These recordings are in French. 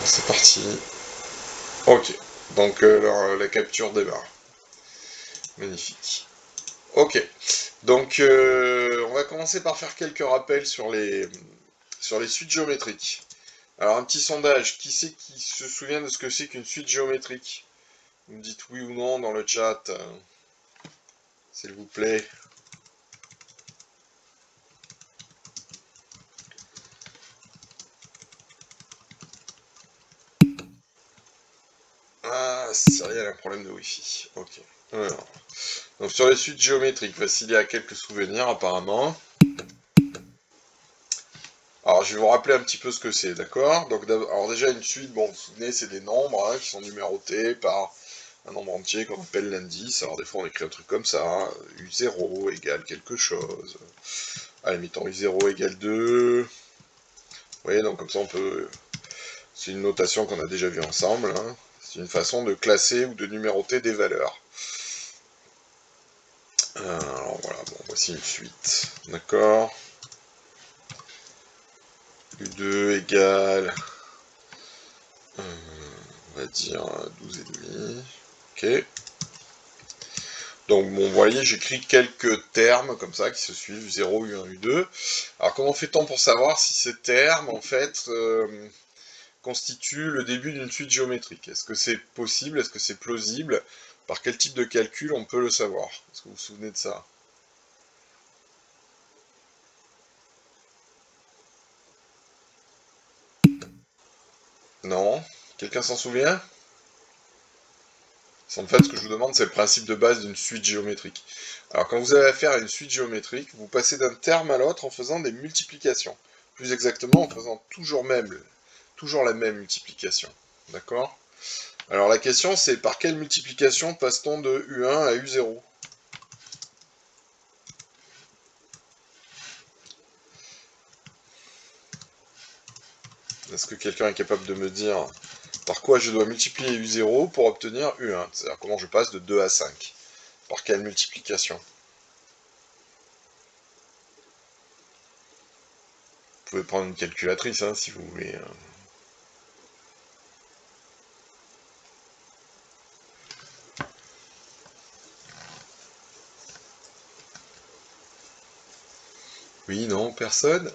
C'est parti. Ok, donc la capture démarre. Magnifique. Ok, donc on va commencer par faire quelques rappels sur les suites géométriques. Alors un petit sondage, qui c'est qui se souvient de ce que c'est qu'une suite géométrique? Vous me dites oui ou non dans le chat, s'il vous plaît. Ah, Cyril a un problème de Wi-Fi. Ok. Alors, donc sur les suites géométriques, Vassili a quelques souvenirs apparemment. Alors je vais vous rappeler un petit peu ce que c'est, d'accord? Donc alors déjà une suite, bon vous vous souvenez, c'est des nombres qui sont numérotés par un nombre entier qu'on appelle l'indice. Alors des fois on écrit un truc comme ça, U0 égale quelque chose. Allez, mettons U0 égale 2. Vous voyez, donc comme ça on peut... C'est une notation qu'on a déjà vue ensemble. Hein. C'est une façon de classer ou de numéroter des valeurs. Alors voilà, bon, voici une suite. D'accord. U2 égale... on va dire 12,5. Ok. Donc bon, vous voyez, j'écris quelques termes comme ça qui se suivent, U0, U1, U2. Alors comment fait-on pour savoir si ces termes, en fait, constituent le début d'une suite géométrique? Est-ce que c'est possible? Est-ce que c'est plausible? Par quel type de calcul on peut le savoir? Est-ce que vous vous souvenez de ça? Non? Quelqu'un s'en souvient? En fait, ce que je vous demande, c'est le principe de base d'une suite géométrique. Alors, quand vous avez affaire à une suite géométrique, vous passez d'un terme à l'autre en faisant des multiplications. Plus exactement, en faisant toujours la même multiplication. D'accord? Alors, la question, c'est par quelle multiplication passe-t-on de U1 à U0? Est-ce que quelqu'un est capable de me dire par quoi je dois multiplier U0 pour obtenir U1? C'est-à-dire comment je passe de 2 à 5? Par quelle multiplication? Vous pouvez prendre une calculatrice, hein, si vous voulez. Oui, non, personne?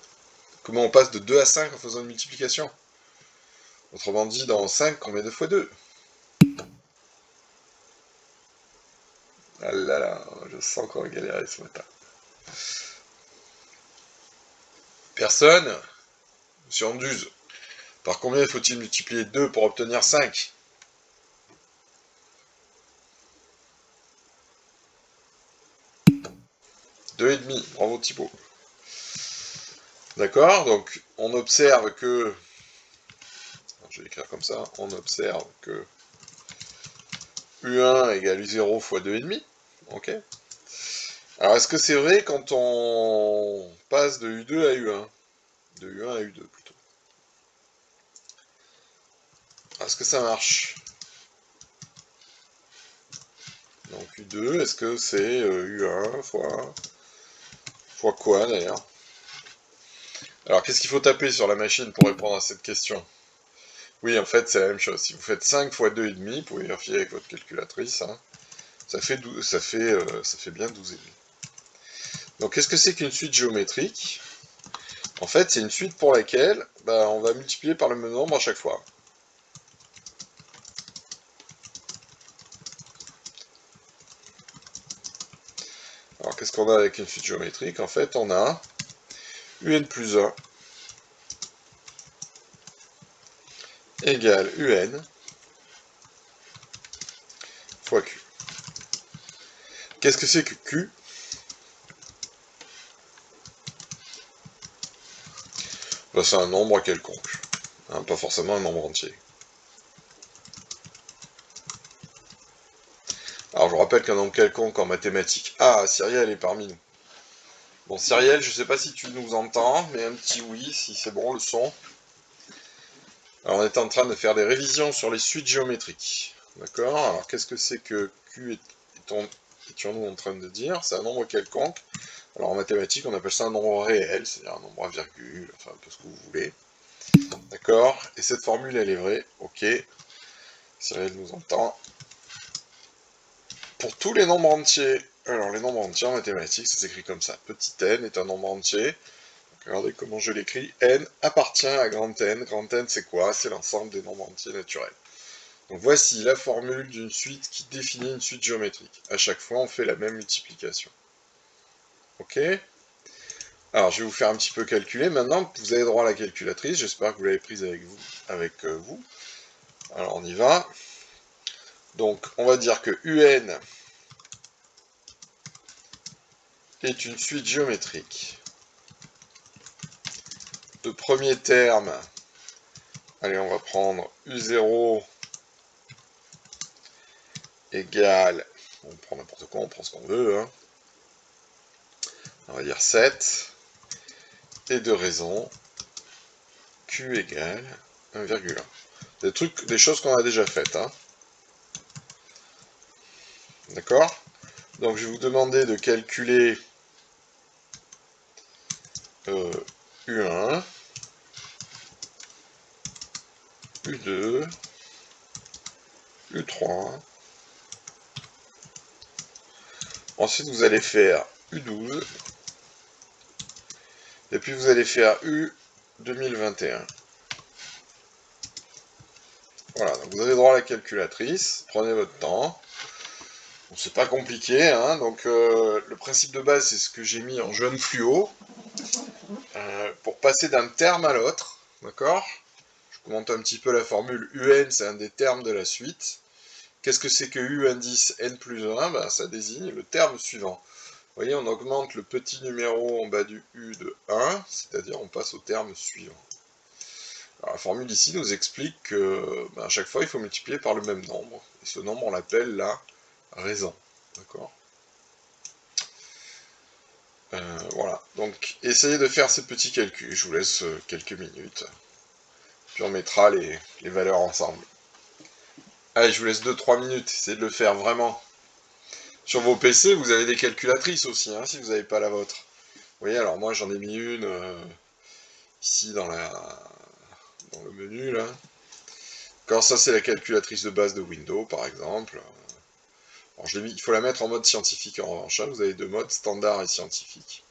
Comment on passe de 2 à 5 en faisant une multiplication? Autrement dit, dans 5, on met 2 fois 2. Ah là là, je sens qu'on va galérer ce matin. Personne? Monsieur Anduze, par combien faut-il multiplier 2 pour obtenir 5? 2,5, bravo Thibaut. D'accord, donc on observe que... Je vais écrire comme ça, on observe que U1 égale U0 fois 2,5. Ok. Alors est-ce que c'est vrai quand on passe de U2 à U1? De U1 à U2 plutôt. Est-ce que ça marche? Donc U2, est-ce que c'est U1 fois quoi d'ailleurs? Alors qu'est-ce qu'il faut taper sur la machine pour répondre à cette question? Oui, en fait, c'est la même chose. Si vous faites 5 fois 2,5, vous pouvez vérifier avec votre calculatrice, hein, ça fait bien 12,5. Donc qu'est-ce que c'est qu'une suite géométrique? En fait, c'est une suite pour laquelle on va multiplier par le même nombre à chaque fois. Alors qu'est-ce qu'on a avec une suite géométrique? En fait, on a UN plus 1 égale UN fois Q. Qu'est-ce que c'est que Q? C'est un nombre quelconque, hein, pas forcément un nombre entier. Alors je vous rappelle qu'un nombre quelconque en mathématiques... Ah, Cyrielle est parmi nous. Bon, Cyrielle, je sais pas si tu nous entends, mais un petit oui, si c'est bon le son. Alors on est en train de faire des révisions sur les suites géométriques. D'accord? Alors qu'est-ce que c'est que Q étions-nous en train de dire? C'est un nombre quelconque. Alors en mathématiques, on appelle ça un nombre réel, c'est-à-dire un nombre à virgule, enfin un peu ce que vous voulez. D'accord? Et cette formule, elle est vraie. Ok. Cyril nous entend. Pour tous les nombres entiers, alors les nombres entiers en mathématiques, ça s'écrit comme ça. Petit n est un nombre entier. Regardez comment je l'écris. N appartient à grand N. Grand N, c'est quoi? C'est l'ensemble des nombres entiers naturels. Donc voici la formule d'une suite qui définit une suite géométrique. À chaque fois, on fait la même multiplication. Ok? Alors, je vais vous faire un petit peu calculer. Maintenant, vous avez droit à la calculatrice. J'espère que vous l'avez prise avec vous. Alors, on y va. Donc, on va dire que UN est une suite géométrique de premier terme. Allez, on va prendre U0 égale, on prend n'importe quoi, on prend ce qu'on veut, hein. On va dire 7, et de raison, Q égale 1,1. Des choses qu'on a déjà faites, hein. D'accord? Donc je vais vous demander de calculer U1, U2, U3. Ensuite, vous allez faire U12. Et puis, vous allez faire U 2021. Voilà, donc vous avez droit à la calculatrice. Prenez votre temps. Bon, c'est pas compliqué, hein. Donc, le principe de base, c'est ce que j'ai mis en jaune fluo. Pour passer d'un terme à l'autre. D'accord? Je commente un petit peu la formule. UN, c'est un des termes de la suite. Qu'est-ce que c'est que U indice n plus 1? Ben, ça désigne le terme suivant. Vous voyez, on augmente le petit numéro en bas du U de 1, c'est-à-dire on passe au terme suivant. Alors, la formule ici nous explique que à chaque fois, il faut multiplier par le même nombre. Et ce nombre, on l'appelle la raison. D'accord? Voilà. Donc, essayez de faire ces petits calculs. Je vous laisse quelques minutes. Puis on mettra les valeurs ensemble. Allez, je vous laisse 2-3 minutes. Essayez de le faire vraiment. Sur vos PC, vous avez des calculatrices aussi, hein, si vous n'avez pas la vôtre. Vous voyez, alors moi j'en ai mis une ici dans le menu là. Quand ça c'est la calculatrice de base de Windows par exemple. Alors, il faut la mettre en mode scientifique en revanche. Hein. Vous avez deux modes, standard et scientifique.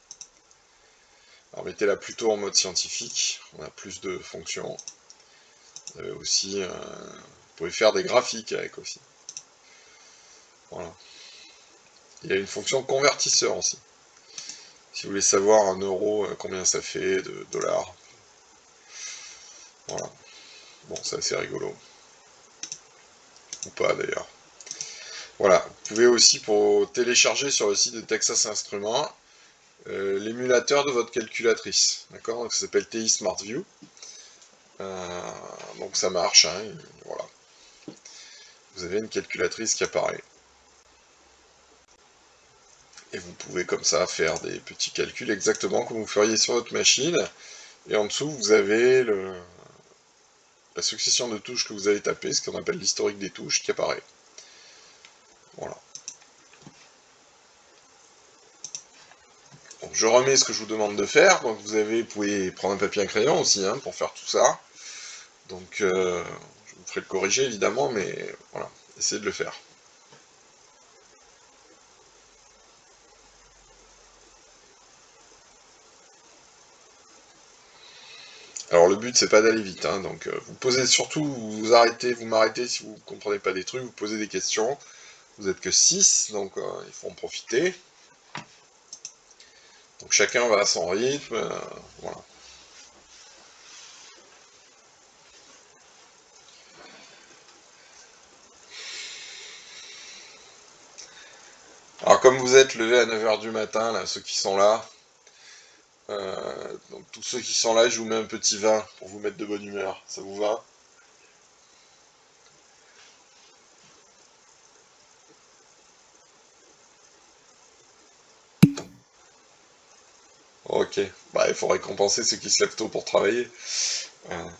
Alors mettez-la plutôt en mode scientifique. On a plus de fonctions. Vous avez aussi, vous pouvez faire des graphiques avec aussi. Voilà. Il y a une fonction convertisseur aussi. Si vous voulez savoir en euros combien ça fait de dollars. Voilà. Bon, c'est assez rigolo. Ou pas d'ailleurs. Voilà. Vous pouvez aussi pour télécharger sur le site de Texas Instruments l'émulateur de votre calculatrice. D'accord? Donc ça s'appelle TI SmartView. Donc ça marche. Hein, voilà. Vous avez une calculatrice qui apparaît. Et vous pouvez comme ça faire des petits calculs exactement comme vous feriez sur votre machine. Et en dessous, vous avez la succession de touches que vous avez tapées, ce qu'on appelle l'historique des touches, qui apparaît. Voilà. Donc, je remets ce que je vous demande de faire. Donc vous pouvez prendre un papier et un crayon aussi hein, pour faire tout ça. Donc je vous ferai le corriger évidemment, mais voilà, essayez de le faire. Alors le but c'est pas d'aller vite, hein, donc vous posez surtout, vous m'arrêtez si vous ne comprenez pas des trucs, vous posez des questions. Vous êtes que 6, donc il faut en profiter. Donc chacun va à son rythme, voilà. Alors comme vous êtes levé à 9 h du matin, là, ceux qui sont là, donc tous ceux qui sont là, je vous mets un petit vin pour vous mettre de bonne humeur. Ça vous va? Ok. Bah il faut récompenser ceux qui se lèvent tôt pour travailler. Euh,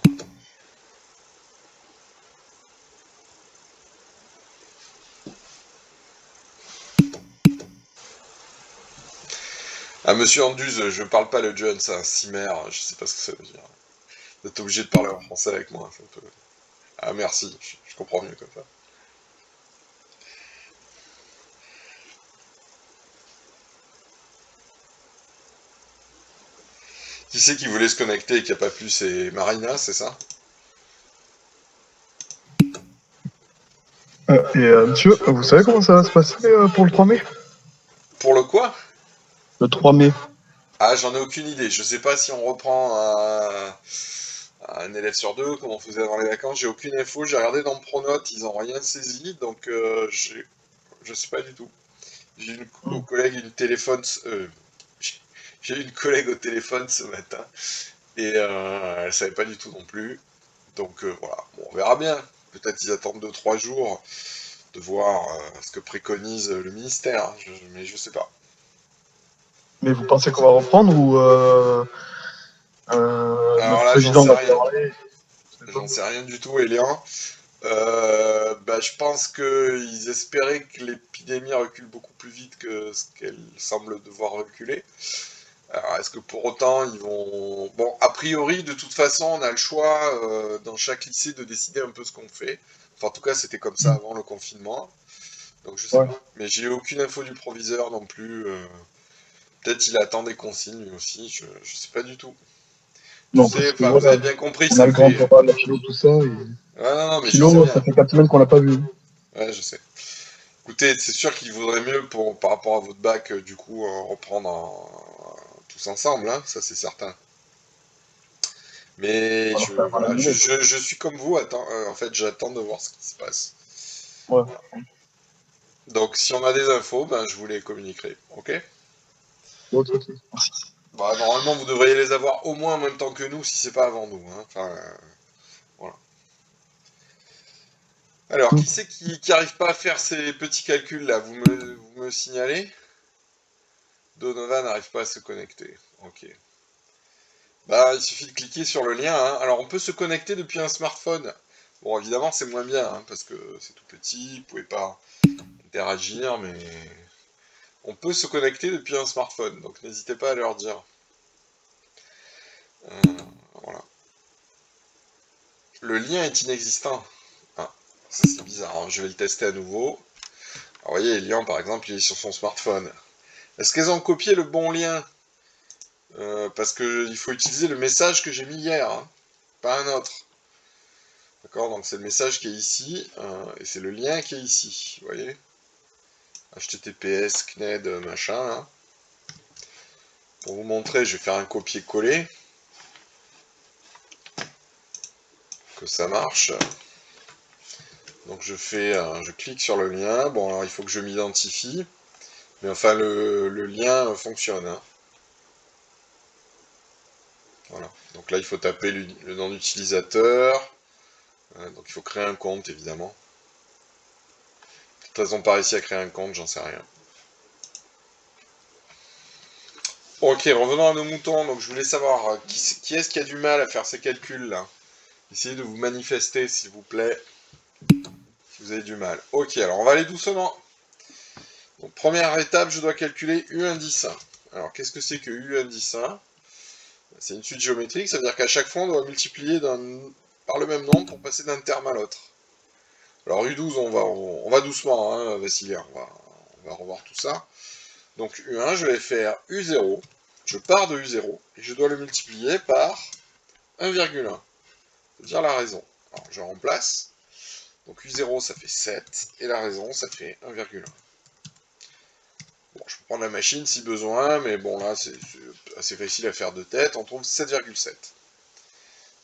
Ah monsieur Anduze, je parle pas le John, c'est un cimer, je sais pas ce que ça veut dire. Vous êtes obligé de parler en français avec moi. C'est un peu... Ah merci, je comprends mieux comme ça. Qui c'est qui voulait se connecter et qui a pas pu? C'est Marina, c'est ça? Monsieur, vous savez comment ça va se passer pour le 3 mai? Pour le quoi? Le 3 mai. Ah, j'en ai aucune idée. Je sais pas si on reprend un élève sur deux, comme on faisait avant les vacances. J'ai aucune info. J'ai regardé dans Pronote, ils ont rien saisi, donc je sais pas du tout. J'ai une Hmm. collègue une téléphone. J'ai une collègue au téléphone ce matin et elle savait pas du tout non plus. Donc voilà, bon, on verra bien. Peut-être ils attendent 2 3 jours de voir ce que préconise le ministère, hein. Mais je sais pas. Mais vous pensez qu'on va reprendre ou Alors notre là, j'en président sais va rien. parler? Je sais pas. J'en sais rien du tout, Elian. Bah, je pense qu'ils espéraient que l'épidémie recule beaucoup plus vite que ce qu'elle semble devoir reculer. Alors, est-ce que pour autant ils vont... Bon, a priori, de toute façon, on a le choix dans chaque lycée de décider un peu ce qu'on fait. Enfin, en tout cas, c'était comme ça Hmm. avant le confinement. Donc, je sais Ouais. pas. Mais j'ai aucune info du proviseur non plus. Peut-être il attend des consignes lui aussi. Je sais pas du tout. Tu Non, sais, parce que enfin, vous avez voilà, bien compris, on a ça le grand fait. oral, la philo, tout ça. Et... Ouais, non, non, mais je sais Philo, ça bien. fait 4 semaines qu'on l'a pas vu. Ouais, je sais. Écoutez, c'est sûr qu'il vaudrait mieux par rapport à votre bac, du coup, reprendre tous ensemble, hein, ça c'est certain. Mais On va leur faire mal à voilà, nouveau, quoi. je suis comme vous, en fait, j'attends de voir ce qui se passe. Ouais. Donc, si on a des infos, ben, je vous les communiquerai, ok? Ok, ok. Merci. Bah, normalement, vous devriez les avoir au moins en même temps que nous, si c'est pas avant nous, hein. Enfin, voilà. Alors, Hmm. qui c'est qui arrive pas à faire ces petits calculs là? Vous me signalez? Donovan n'arrive pas à se connecter. Ok. Bah, il suffit de cliquer sur le lien, hein. Alors, on peut se connecter depuis un smartphone. Bon, évidemment, c'est moins bien, hein, parce que c'est tout petit, vous pouvez pas interagir, mais on peut se connecter depuis un smartphone, donc n'hésitez pas à leur dire. Euh, voilà. Le lien est inexistant. Ah, ça c'est bizarre, hein. Je vais le tester à nouveau. Alors, vous voyez, Elian, par exemple, il est sur son smartphone. Est-ce qu'elles ont copié le bon lien? Parce qu'il faut utiliser le message que j'ai mis hier, hein, pas un autre. D'accord, donc c'est le message qui est ici, et c'est le lien qui est ici, vous voyez? HTTPS, CNED, machin, là. Pour vous montrer, je vais faire un copier-coller, que ça marche. Donc je clique sur le lien, bon alors il faut que je m'identifie, mais enfin le lien fonctionne, hein. Voilà, donc là il faut taper le nom d'utilisateur, donc il faut créer un compte évidemment. De toute façon pas réussi à créer un compte, j'en sais rien. Ok, revenons à nos moutons, donc je voulais savoir qui est-ce qui a du mal à faire ces calculs là. Essayez de vous manifester s'il vous plaît, si vous avez du mal. Ok, alors on va aller doucement. Donc première étape, je dois calculer U indice 1. Alors qu'est-ce que c'est que U indice 1? C'est une suite géométrique, ça veut dire qu'à chaque fois on doit multiplier par le même nombre pour passer d'un terme à l'autre. Alors U12, on va doucement, hein, Vassilien, on va revoir tout ça. Donc U1, je vais faire U0, je pars de U0, et je dois le multiplier par 1,1, c'est-à-dire la raison. Alors je remplace, donc U0 ça fait 7, et la raison ça fait 1,1. Bon, je peux prendre la machine si besoin, mais bon là c'est assez facile à faire de tête, on trouve 7,7.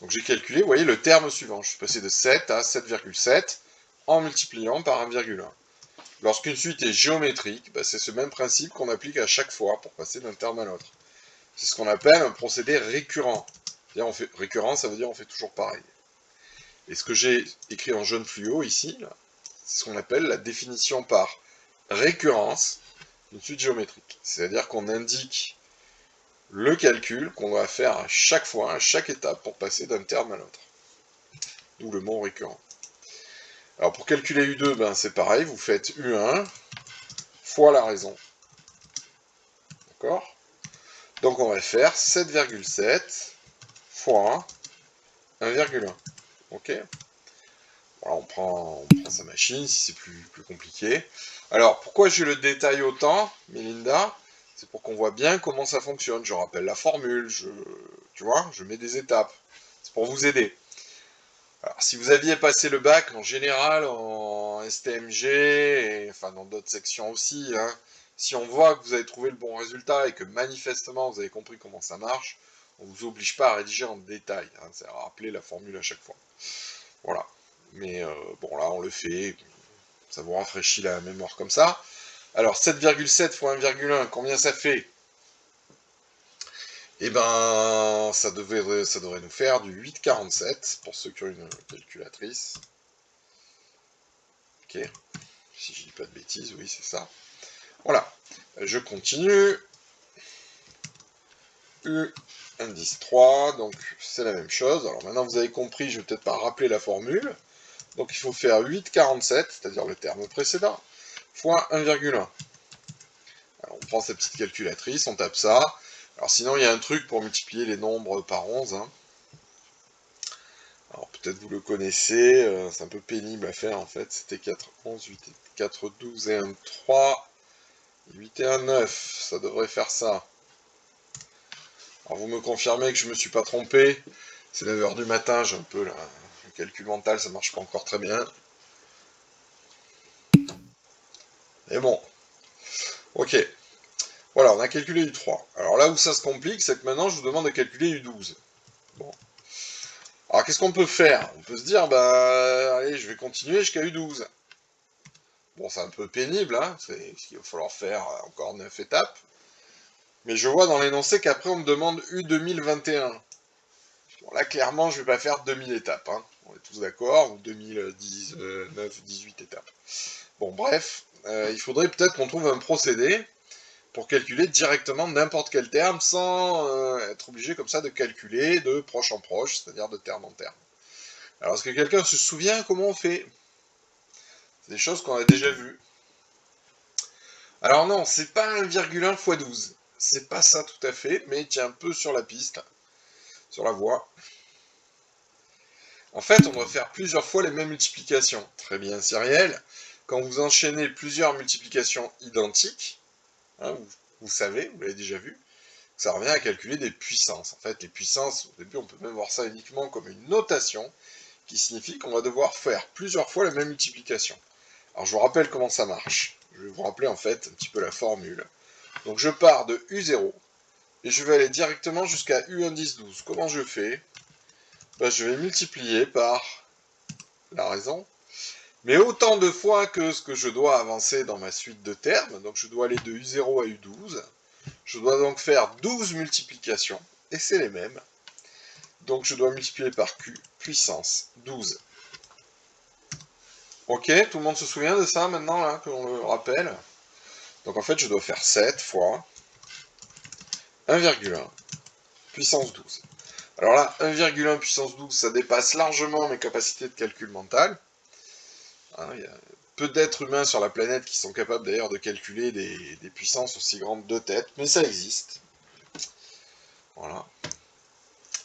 Donc j'ai calculé, vous voyez, le terme suivant. Je suis passé de 7 à 7,7 en multipliant par 1,1. Lorsqu'une suite est géométrique, bah, c'est ce même principe qu'on applique à chaque fois pour passer d'un terme à l'autre. C'est ce qu'on appelle un procédé récurrent. Récurrent, ça veut dire on fait toujours pareil. Et ce que j'ai écrit en jaune fluo ici, c'est ce qu'on appelle la définition par récurrence d'une suite géométrique. C'est-à-dire qu'on indique le calcul qu'on va faire à chaque fois, à chaque étape, pour passer d'un terme à l'autre. D'où le mot récurrent. Alors pour calculer U2, ben c'est pareil, vous faites U1 fois la raison. D'accord? Donc on va faire 7,7 fois 1,1. Ok. Voilà, on prend sa machine si c'est plus compliqué. Alors, pourquoi j'ai le détail autant, Melinda? C'est pour qu'on voit bien comment ça fonctionne. Je rappelle la formule, tu vois, je mets des étapes. C'est pour vous aider. Alors, si vous aviez passé le bac en général, en STMG, et enfin dans d'autres sections aussi, hein, si on voit que vous avez trouvé le bon résultat et que manifestement vous avez compris comment ça marche, on ne vous oblige pas à rédiger en détail. Hein, c'est à rappeler la formule à chaque fois. Voilà. Mais bon, là, on le fait. Ça vous rafraîchit la mémoire comme ça. Alors, 7,7 fois 1,1, combien ça fait? Eh ben, ça devrait nous faire du 8,47, pour ceux qui ont une calculatrice. Ok, si je dis pas de bêtises, oui, c'est ça. Voilà, je continue. U, indice 3, donc c'est la même chose. Alors maintenant, vous avez compris, je vais peut-être pas rappeler la formule. Donc il faut faire 8,47, c'est-à-dire le terme précédent, fois 1,1. Alors on prend sa petite calculatrice, on tape ça. Alors sinon, il y a un truc pour multiplier les nombres par 11. Hein. Alors peut-être vous le connaissez, c'est un peu pénible à faire en fait. C'était 4, 11, 8, 4, 12 et 1, 3, 8 et 1, 9. Ça devrait faire ça. Alors vous me confirmez que je me suis pas trompé. C'est 9h du matin, j'ai un peu là, le calcul mental, ça marche pas encore très bien. Mais bon, ok. Voilà, on a calculé U3. Alors là où ça se complique, c'est que maintenant je vous demande de calculer U12. Bon. Alors qu'est-ce qu'on peut faire? On peut se dire, bah allez, je vais continuer jusqu'à U12. Bon, c'est un peu pénible, hein, il va falloir faire encore 9 étapes. Mais je vois dans l'énoncé qu'après on me demande U2021. Bon, là clairement je vais pas faire 2000 étapes, hein. On est tous d'accord, ou 2019, 18 étapes. Bon bref, il faudrait peut-être qu'on trouve un procédé pour calculer directement n'importe quel terme sans être obligé comme ça de calculer de proche en proche, c'est-à-dire de terme en terme. Alors est-ce que quelqu'un se souvient comment on fait? C'est des choses qu'on a déjà vues. Alors non, c'est pas 1,1 x 12. C'est pas ça tout à fait, mais tiens un peu sur la piste, sur la voie. En fait, on doit faire plusieurs fois les mêmes multiplications. Très bien, Cyrielle. Quand vous enchaînez plusieurs multiplications identiques, hein, vous savez, vous l'avez déjà vu, ça revient à calculer des puissances. En fait, les puissances, au début, on peut même voir ça uniquement comme une notation, qui signifie qu'on va devoir faire plusieurs fois la même multiplication. Alors, je vous rappelle comment ça marche. Je vais vous rappeler en fait un petit peu la formule. Donc, je pars de U0, et je vais aller directement jusqu'à U indice 12. Comment je fais? Ben, je vais multiplier par la raison, mais autant de fois que ce que je dois avancer dans ma suite de termes. Donc, je dois aller de U0 à U12. Je dois donc faire 12 multiplications, et c'est les mêmes. Donc je dois multiplier par Q, puissance 12. Ok, tout le monde se souvient de ça maintenant, là, qu'on le rappelle? Donc en fait, je dois faire 7 fois 1,1 puissance 12. Alors là, 1,1 puissance 12, ça dépasse largement mes capacités de calcul mental. Hein, il y a peu d'êtres humains sur la planète qui sont capables d'ailleurs de calculer des puissances aussi grandes de tête, mais ça existe. Voilà.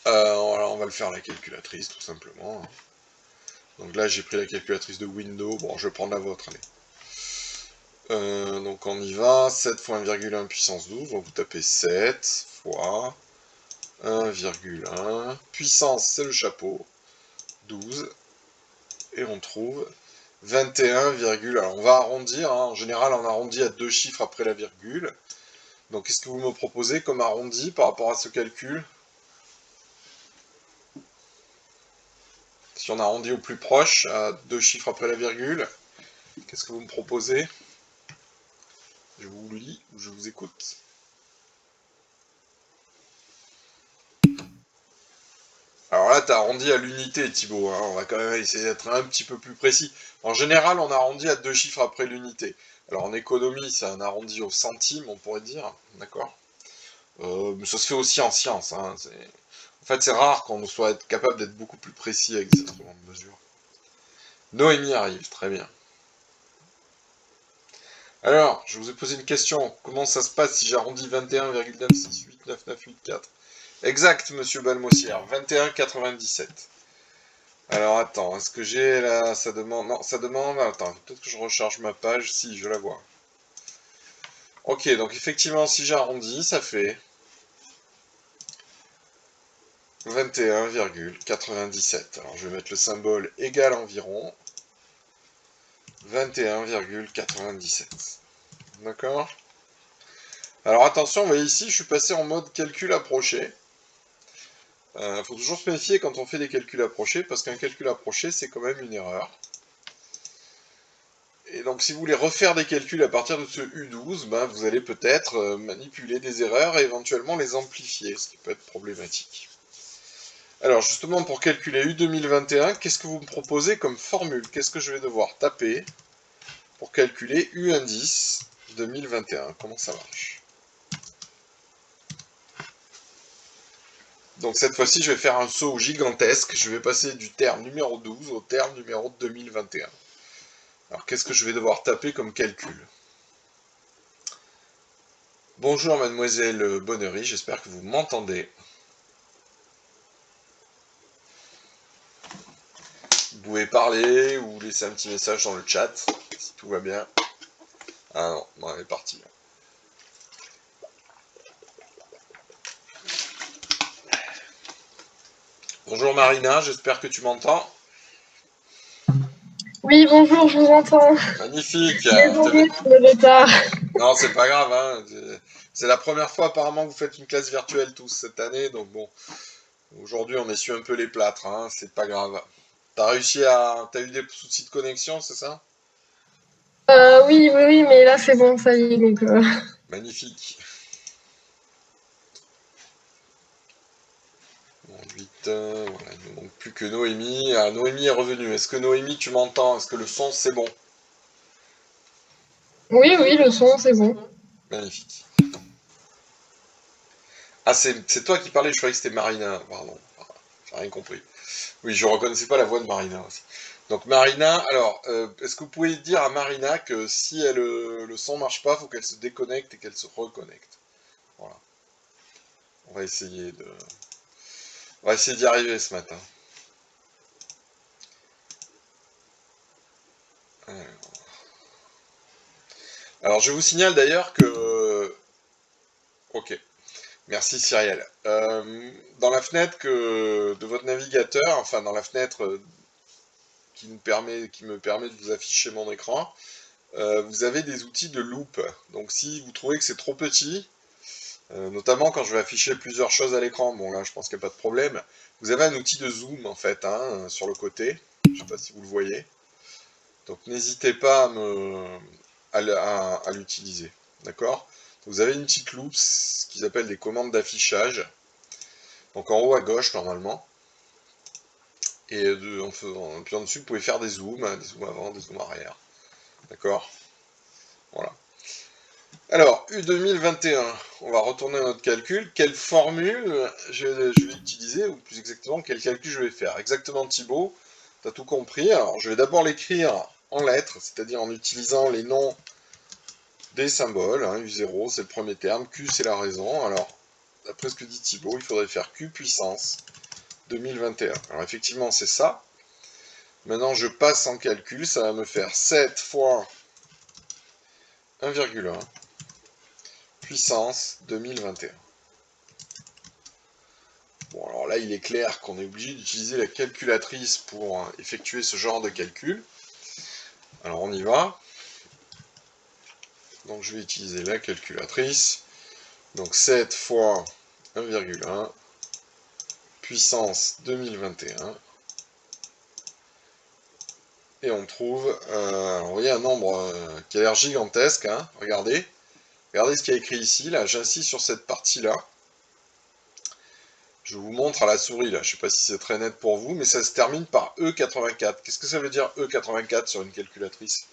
Voilà, on va le faire à la calculatrice, tout simplement. Donc là, j'ai pris la calculatrice de Windows. Bon, je vais prendre la vôtre, allez. Donc on y va. 7 fois 1,1 puissance 12. Donc vous tapez 7 fois 1,1. Puissance, c'est le chapeau. 12. Et on trouve 21, alors on va arrondir. Hein. En général, on arrondit à 2 chiffres après la virgule. Donc qu'est-ce que vous me proposez comme arrondi par rapport à ce calcul? Si on arrondit au plus proche, à 2 chiffres après la virgule, qu'est-ce que vous me proposez? Je vous lis ou je vous écoute? Alors là, tu as arrondi à l'unité, Thibaut. Hein. On va quand même essayer d'être un petit peu plus précis. En général, on arrondit à 2 chiffres après l'unité. Alors en économie, c'est un arrondi au centime, on pourrait dire. D'accord. Mais ça se fait aussi en sciences. Hein. En fait, c'est rare qu'on soit capable d'être beaucoup plus précis avec des instruments de mesure. Noémie arrive, très bien. Alors, je vous ai posé une question. Comment ça se passe si j'arrondis 21,9689984? Exact, monsieur Balmossière, 21,97. Alors attends, est-ce que j'ai là, ça demande, non, ça demande, attends, peut-être que je recharge ma page, si, je la vois. Ok, donc effectivement, si j'arrondis, ça fait 21,97. Alors je vais mettre le symbole égal environ, 21,97. D'accord? Alors attention, vous voyez ici, je suis passé en mode calcul approché. Faut toujours se méfier quand on fait des calculs approchés, parce qu'un calcul approché, c'est quand même une erreur. Et donc si vous voulez refaire des calculs à partir de ce U12, ben, vous allez peut-être manipuler des erreurs et éventuellement les amplifier, ce qui peut être problématique. Alors justement, pour calculer U2021, qu'est-ce que vous me proposez comme formule? Qu'est-ce que je vais devoir taper pour calculer U-indice 2021? Comment ça marche? Donc cette fois-ci, je vais faire un saut gigantesque. Je vais passer du terme numéro 12 au terme numéro 2021. Alors qu'est-ce que je vais devoir taper comme calcul? Bonjour mademoiselle Bonnery, j'espère que vous m'entendez. Vous pouvez parler ou laisser un petit message dans le chat, si tout va bien. Ah non, bon, elle est partie. Bonjour Marina, j'espère que tu m'entends. Oui, bonjour, je vous entends. Magnifique. Désolée pour le retard. Non, c'est pas grave, hein. C'est la première fois apparemment que vous faites une classe virtuelle tous cette année, donc bon, aujourd'hui on essuie un peu les plâtres, hein, c'est pas grave. T'as eu des soucis de connexion, c'est ça? Oui, oui, oui, mais là c'est bon, ça y est. Donc, Magnifique. Bon, 8, voilà, il ne manque plus que Noémie. Ah, Noémie est revenue. Est-ce que Noémie, tu m'entends? Est-ce que le son, c'est bon? oui, oui, le son, c'est bon. Magnifique. Ah, c'est toi qui parlais, je croyais que c'était Marina, pardon. J'ai rien compris. Oui, je reconnaissais pas la voix de Marina aussi. Donc Marina, alors, est-ce que vous pouvez dire à Marina que si le son marche pas, faut qu'elle se déconnecte et qu'elle se reconnecte. Voilà. On va essayer de, on va essayer d'y arriver ce matin. Alors, je vous signale d'ailleurs que, ok, merci Cyrielle. Dans la fenêtre de votre navigateur, enfin dans la fenêtre qui me permet de vous afficher mon écran, vous avez des outils de loupe. Donc si vous trouvez que c'est trop petit, notamment quand je vais afficher plusieurs choses à l'écran, bon là je pense qu'il n'y a pas de problème, vous avez un outil de zoom en fait hein, sur le côté, je ne sais pas si vous le voyez, donc n'hésitez pas à l'utiliser, d'accord? Vous avez une petite loupe, ce qu'ils appellent des commandes d'affichage, donc en haut à gauche normalement, et puis en dessus vous pouvez faire des zooms, hein, des zooms avant, des zooms arrière, d'accord? Voilà. Alors, U2021, on va retourner à notre calcul. Quelle formule je vais utiliser, ou plus exactement, quel calcul je vais faire? Exactement, Thibaut, tu as tout compris. Alors, je vais d'abord l'écrire en lettres, c'est-à-dire en utilisant les noms des symboles. Hein, U0, c'est le premier terme, Q, c'est la raison. Alors, d'après ce que dit Thibaut, il faudrait faire Q puissance 2021. Alors, effectivement, c'est ça. Maintenant, je passe en calcul, ça va me faire 7 fois 1,1 puissance 2021. Bon, alors là, il est clair qu'on est obligé d'utiliser la calculatrice pour effectuer ce genre de calcul. Alors, on y va. Donc, je vais utiliser la calculatrice. Donc, 7 fois 1,1 puissance 2021. Et on trouve, vous voyez, un nombre qui a l'air gigantesque. Hein. Regardez. Regardez ce qu'il y a écrit ici. Là, j'insiste sur cette partie-là. Je vous montre à la souris, là. Je ne sais pas si c'est très net pour vous, mais ça se termine par E84. Qu'est-ce que ça veut dire E84 sur une calculatrice?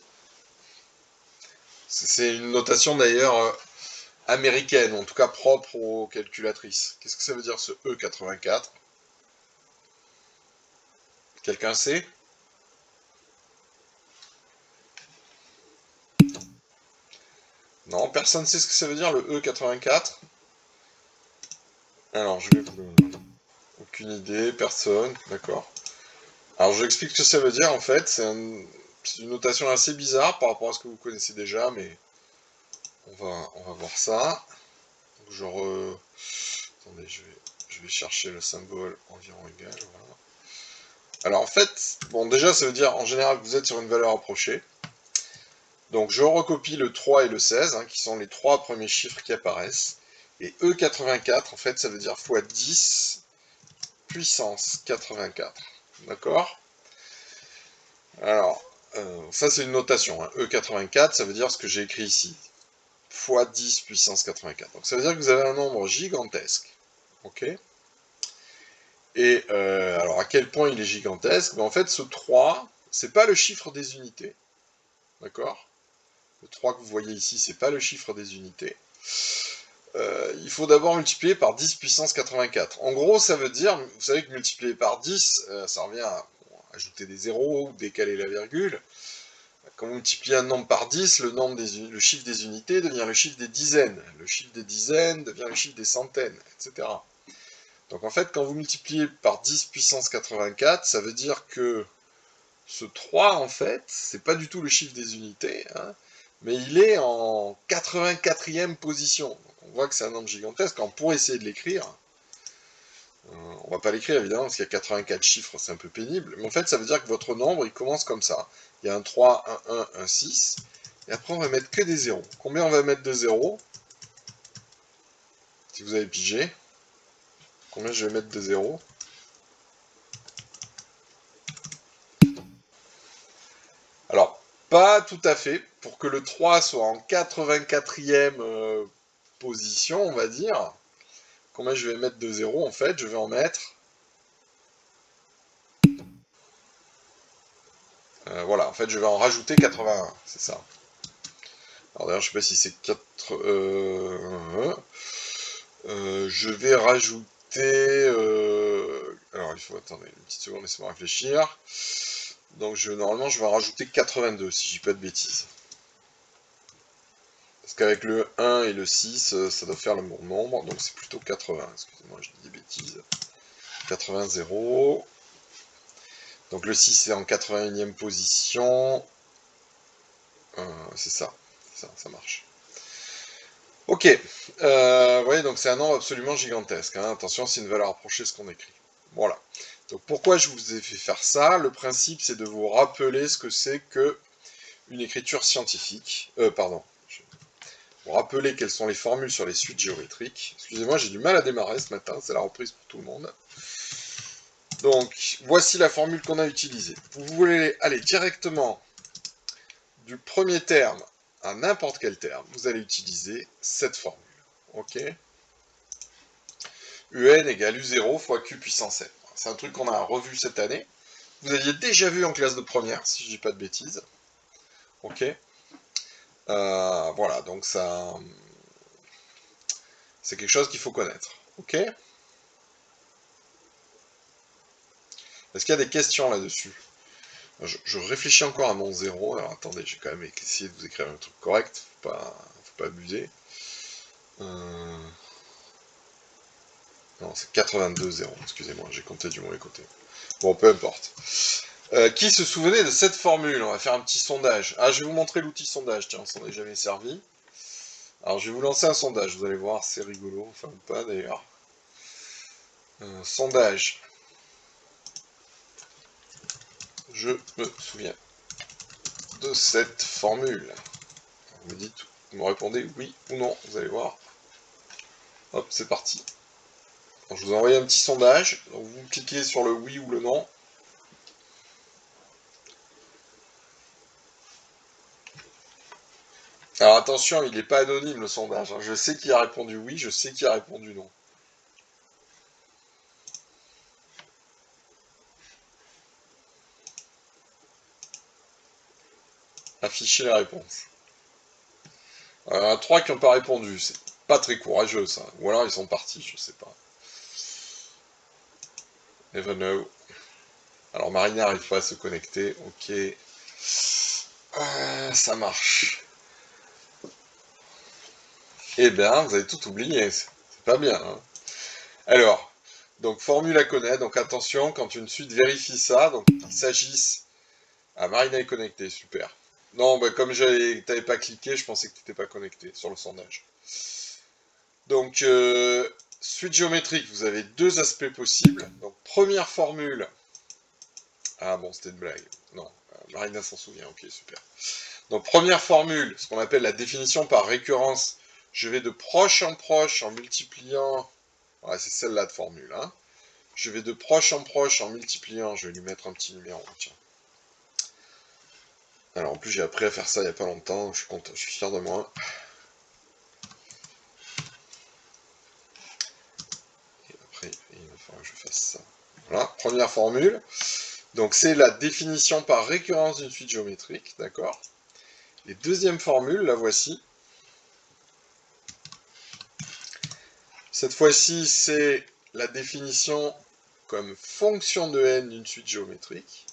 C'est une notation d'ailleurs américaine, ou en tout cas propre aux calculatrices. Qu'est-ce que ça veut dire ce E84? Quelqu'un sait? Non, personne ne sait ce que ça veut dire le E84? Alors, je vais vous... Aucune idée, personne, d'accord. Alors je vous explique ce que ça veut dire en fait, c'est une notation assez bizarre par rapport à ce que vous connaissez déjà, mais on va voir ça. Donc attendez, je vais chercher le symbole environ égal, voilà. Alors en fait, bon déjà ça veut dire en général que vous êtes sur une valeur approchée. Donc je recopie le 3 et le 16, hein, qui sont les trois premiers chiffres qui apparaissent. Et E84, en fait, ça veut dire x 10 puissance 84. D'accord? Alors, ça c'est une notation. Hein. E84, ça veut dire ce que j'ai écrit ici. X 10 puissance 84. Donc ça veut dire que vous avez un nombre gigantesque. Ok? Et alors à quel point il est gigantesque? Ben, en fait, ce 3, c'est pas le chiffre des unités. D'accord? Le 3 que vous voyez ici, c'est pas le chiffre des unités. Il faut d'abord multiplier par 10 puissance 84. En gros, ça veut dire, vous savez que multiplier par 10, ça revient à ajouter des zéros ou décaler la virgule. Quand vous multipliez un nombre par 10, le chiffre des unités devient le chiffre des dizaines. Le chiffre des dizaines devient le chiffre des centaines, etc. Donc en fait, quand vous multipliez par 10 puissance 84, ça veut dire que ce 3, en fait, c'est pas du tout le chiffre des unités, hein, mais il est en 84e position. Donc on voit que c'est un nombre gigantesque. Alors pour essayer de l'écrire, on va pas l'écrire évidemment, parce qu'il y a 84 chiffres, c'est un peu pénible, mais en fait ça veut dire que votre nombre, il commence comme ça. Il y a un 3, un 1, un 6, et après on va mettre que des zéros. Combien on va mettre de zéros? Si vous avez pigé, combien je vais mettre de zéros? Alors, pas tout à fait. Pour que le 3 soit en 84e position, on va dire, combien je vais mettre de 0 en fait? Je vais en mettre... voilà, en fait, je vais en rajouter 81, c'est ça. Alors d'ailleurs, je sais pas si c'est 4... je vais rajouter... alors, il faut... Attendez, une petite seconde, laissez-moi réfléchir. Donc, normalement, je vais en rajouter 82, si je dis pas de bêtises. Parce qu'avec le 1 et le 6, ça doit faire le bon nombre, donc c'est plutôt 80. Excusez-moi, je dis des bêtises. 80, 0. Donc le 6 est en 81e position. C'est ça. Ça marche. Ok. Vous voyez, donc c'est un nombre absolument gigantesque. Hein. Attention, c'est une valeur approchée ce qu'on écrit. Voilà. Donc pourquoi je vous ai fait faire ça? Le principe, c'est de vous rappeler ce que c'est que une écriture scientifique. Pardon. Vous rappeler quelles sont les formules sur les suites géométriques. Excusez-moi, j'ai du mal à démarrer ce matin, c'est la reprise pour tout le monde. Donc, voici la formule qu'on a utilisée. Vous voulez aller directement du premier terme à n'importe quel terme, vous allez utiliser cette formule. Ok? UN égale U0 fois Q puissance n. C'est un truc qu'on a revu cette année. Vous aviez déjà vu en classe de première, si je dis pas de bêtises. Ok? Voilà, donc ça... c'est quelque chose qu'il faut connaître. Ok? Est-ce qu'il y a des questions là-dessus? Je réfléchis encore à mon 0. Alors attendez, j'ai quand même essayé de vous écrire un truc correct. Faut pas abuser. Non, c'est 82 0. Excusez-moi, j'ai compté du mauvais côté. Bon, peu importe. Qui se souvenait de cette formule? On va faire un petit sondage. Ah, je vais vous montrer l'outil sondage. Tiens, on s'en est jamais servi. Alors, je vais vous lancer un sondage. Vous allez voir, c'est rigolo. Enfin, pas d'ailleurs. Sondage. Je me souviens de cette formule. Vous me dites, vous me répondez oui ou non. Vous allez voir. Hop, c'est parti. Alors, je vous ai envoyé un petit sondage. Donc, vous cliquez sur le oui ou le non. Alors attention, il n'est pas anonyme le sondage. Hein. Je sais qui a répondu oui, je sais qui a répondu non. Afficher la réponse. Il y en a 3 qui n'ont pas répondu. C'est pas très courageux ça. Ou alors ils sont partis, je sais pas. Never know. Alors Marina n'arrive pas à se connecter. Ok. Ça marche. Eh bien, vous avez tout oublié. C'est pas bien. Hein. Alors, Donc, formule à connaître. Donc, attention, quand une suite vérifie ça, donc il s'agisse... Ah, Marina est connectée, super. Non, bah, comme t'avais pas cliqué, je pensais que tu n'étais pas connecté sur le sondage. Donc, suite géométrique, vous avez deux aspects possibles. Donc, première formule. Ah bon, c'était une blague. Non, Marina s'en souvient, ok, super. Donc, première formule, ce qu'on appelle la définition par récurrence. Je vais de proche en multipliant... Ouais, c'est celle-là de formule, hein. Je vais de proche en multipliant. Je vais lui mettre un petit numéro, tiens. Alors, en plus, j'ai appris à faire ça il n'y a pas longtemps. Je suis content, je suis fier de moi. Et après, il va falloir que je fasse ça. Voilà, première formule. Donc, c'est la définition par récurrence d'une suite géométrique, d'accord? Et deuxième formule, la voici. Cette fois-ci, c'est la définition comme fonction de n d'une suite géométrique.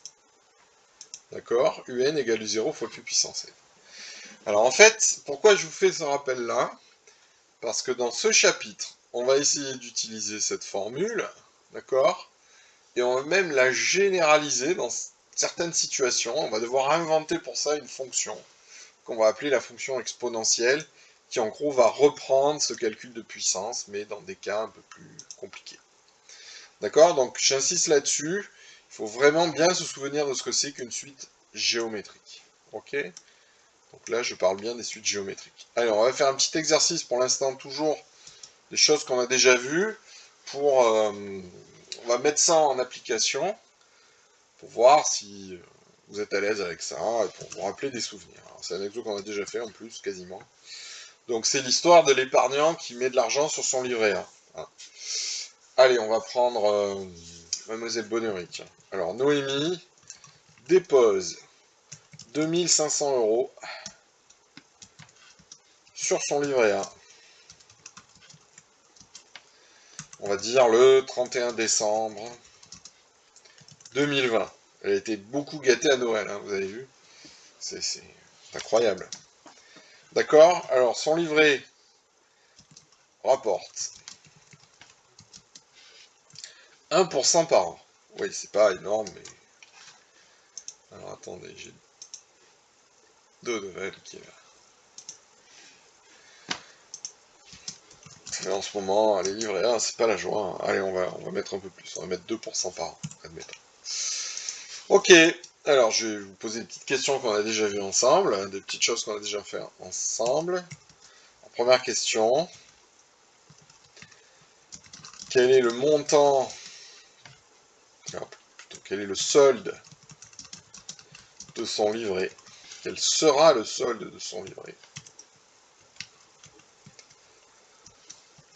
D'accord? Un égale u0 fois q puissance n. Alors en fait, pourquoi je vous fais ce rappel-là? Parce que dans ce chapitre, on va essayer d'utiliser cette formule, d'accord? Et on va même la généraliser dans certaines situations. On va devoir inventer pour ça une fonction qu'on va appeler la fonction exponentielle, qui en gros va reprendre ce calcul de puissance, mais dans des cas un peu plus compliqués. D'accord? Donc j'insiste là-dessus, il faut vraiment bien se souvenir de ce que c'est qu'une suite géométrique. Ok? Donc là, je parle bien des suites géométriques. Allez, on va faire un petit exercice pour l'instant, toujours des choses qu'on a déjà vues. On va mettre ça en application pour voir si vous êtes à l'aise avec ça et pour vous rappeler des souvenirs. C'est un exo qu'on a déjà fait en plus, quasiment. Donc c'est l'histoire de l'épargnant qui met de l'argent sur son livret A. Hein. Allez, on va prendre Mademoiselle Bonnery. Tiens. Alors, Noémie dépose 2500 € sur son livret A. On va dire le 31 décembre 2020. Elle a été beaucoup gâtée à Noël, hein, vous avez vu. C'est incroyable. D'accord? Alors, son livret rapporte 1% par an. Oui, c'est pas énorme, mais... Alors, attendez, j'ai deux nouvelles qui est là. Mais en ce moment, les livrets A, c'est pas la joie. Hein. Allez, on va mettre un peu plus. On va mettre 2% par an, admettons. Ok, alors je vais vous poser des petites questions qu'on a déjà vues ensemble, des petites choses qu'on a déjà fait ensemble. Première question. Quel est le montant, plutôt quel est le solde de son livret? Quel sera le solde de son livret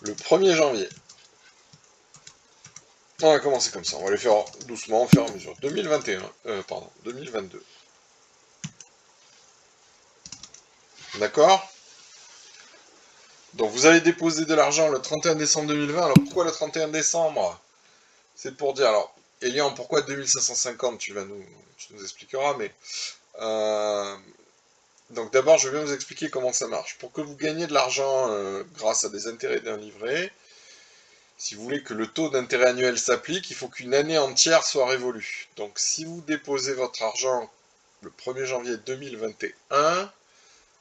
le 1er janvier? On va commencer comme ça, on va les faire doucement, au fur et à mesure. 2022. D'accord? Donc vous allez déposer de l'argent le 31 décembre 2020. Alors pourquoi le 31 décembre? C'est pour dire, alors, Elian, pourquoi 2550? Tu nous expliqueras, mais... donc d'abord, je vais bien vous expliquer comment ça marche. Pour que vous gagniez de l'argent grâce à des intérêts d'un livret, si vous voulez que le taux d'intérêt annuel s'applique, il faut qu'une année entière soit révolue. Donc si vous déposez votre argent le 1er janvier 2021,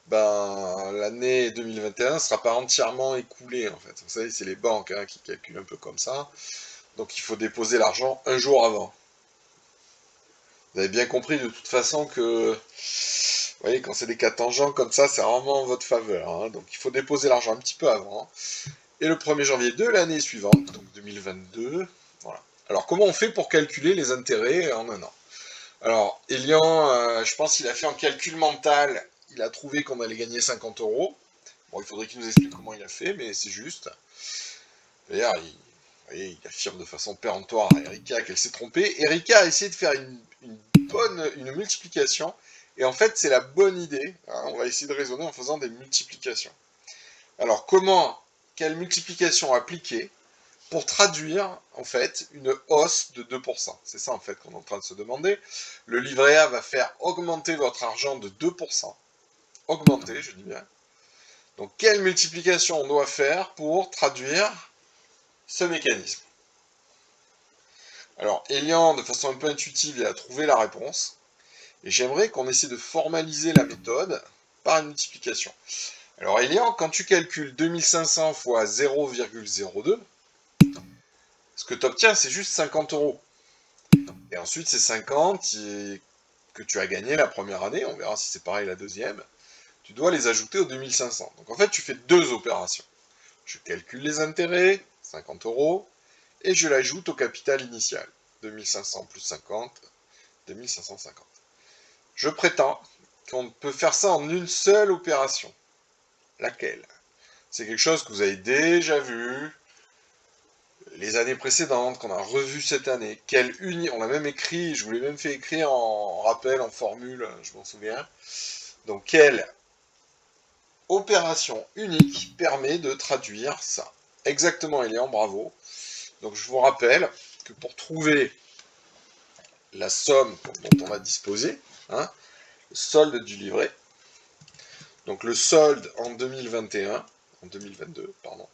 ben, l'année 2021 ne sera pas entièrement écoulée, en fait. Vous savez, c'est les banques hein, qui calculent un peu comme ça. Donc il faut déposer l'argent un jour avant. Vous avez bien compris de toute façon que, vous voyez, quand c'est des cas tangents comme ça, c'est rarement en votre faveur. Hein. Donc il faut déposer l'argent un petit peu avant. Et le 1er janvier de l'année suivante, donc 2022, voilà. Alors comment on fait pour calculer les intérêts en un an? Alors, Elian, je pense qu'il a fait un calcul mental, il a trouvé qu'on allait gagner 50 €. Bon, il faudrait qu'il nous explique comment il a fait, mais c'est juste. D'ailleurs, il affirme de façon péremptoire à Erika qu'elle s'est trompée. Erika a essayé de faire une multiplication, et en fait, c'est la bonne idée. Hein, on va essayer de raisonner en faisant des multiplications. Alors, quelle multiplication appliquer pour traduire, en fait, une hausse de 2%? C'est ça, en fait, qu'on est en train de se demander. Le livret A va faire augmenter votre argent de 2%. Augmenter, je dis bien. Donc, quelle multiplication on doit faire pour traduire ce mécanisme? Alors, Elian, de façon un peu intuitive, il a trouvé la réponse. Et j'aimerais qu'on essaie de formaliser la méthode par une multiplication. Alors, Elian, quand tu calcules 2500 fois 0,02, ce que tu obtiens, c'est juste 50 euros. Et ensuite, c'est 50 que tu as gagné la première année. On verra si c'est pareil la deuxième. Tu dois les ajouter aux 2500. Donc, en fait, tu fais deux opérations. Je calcule les intérêts, 50 euros, et je l'ajoute au capital initial. 2500 plus 50, 2550. Je prétends qu'on peut faire ça en une seule opération. Laquelle? C'est quelque chose que vous avez déjà vu les années précédentes, qu'on a revu cette année. On l'a même écrit, je vous l'ai même fait écrire en rappel, en formule, je m'en souviens. Donc, quelle opération unique permet de traduire ça? Exactement, Elian, bravo. Donc, je vous rappelle que pour trouver la somme dont on va disposer, hein, le solde du livret, donc le solde en 2021, en 2022, pardon,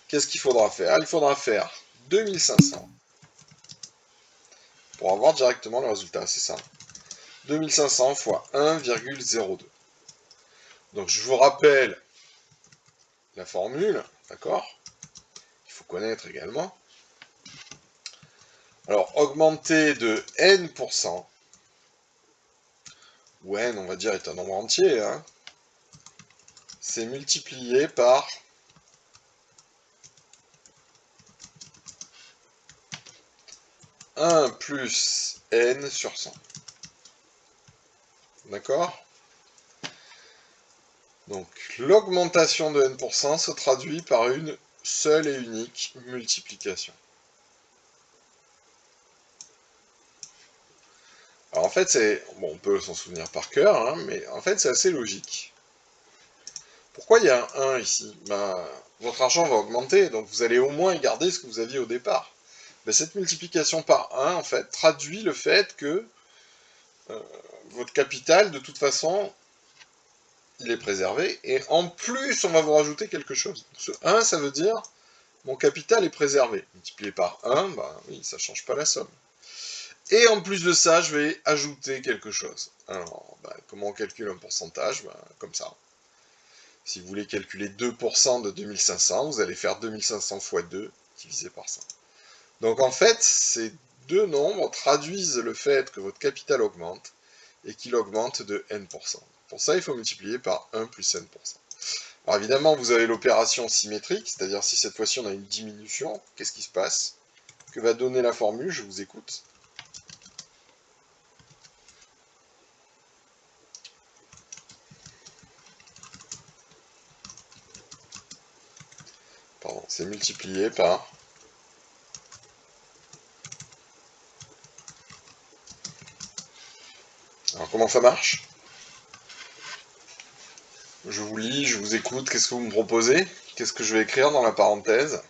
qu'est-ce qu'il faudra faire? Il faudra faire 2500 pour avoir directement le résultat, c'est ça. 2500 fois 1,02. Donc je vous rappelle la formule, d'accord? Il faut connaître également. Alors augmenter de n%, ou n on va dire est un nombre entier, hein, c'est multiplié par « 1 plus n sur 100 ». D'accord? Donc l'augmentation de n% se traduit par une seule et unique multiplication. Alors en fait, bon, on peut s'en souvenir par cœur, hein, mais en fait c'est assez logique. Pourquoi il y a un 1 ici? Votre argent va augmenter, donc vous allez au moins garder ce que vous aviez au départ. Cette multiplication par 1, en fait, traduit le fait que votre capital, de toute façon, il est préservé, et en plus, on va vous rajouter quelque chose. Ce 1, ça veut dire, mon capital est préservé. Multiplié par 1, oui, ça ne change pas la somme. Et en plus de ça, je vais ajouter quelque chose. Alors, comment on calcule un pourcentage? Comme ça. Si vous voulez calculer 2% de 2500, vous allez faire 2500 fois 2 divisé par 100. Donc en fait, ces deux nombres traduisent le fait que votre capital augmente et qu'il augmente de n%. Pour ça, il faut multiplier par 1 plus n%. Alors évidemment, vous avez l'opération symétrique, c'est-à-dire si cette fois-ci on a une diminution, qu'est-ce qui se passe? Que va donner la formule? Je vous écoute. Pardon, c'est multiplié par... Alors comment ça marche? Je vous lis, je vous écoute, qu'est-ce que vous me proposez? Qu'est-ce que je vais écrire dans la parenthèse?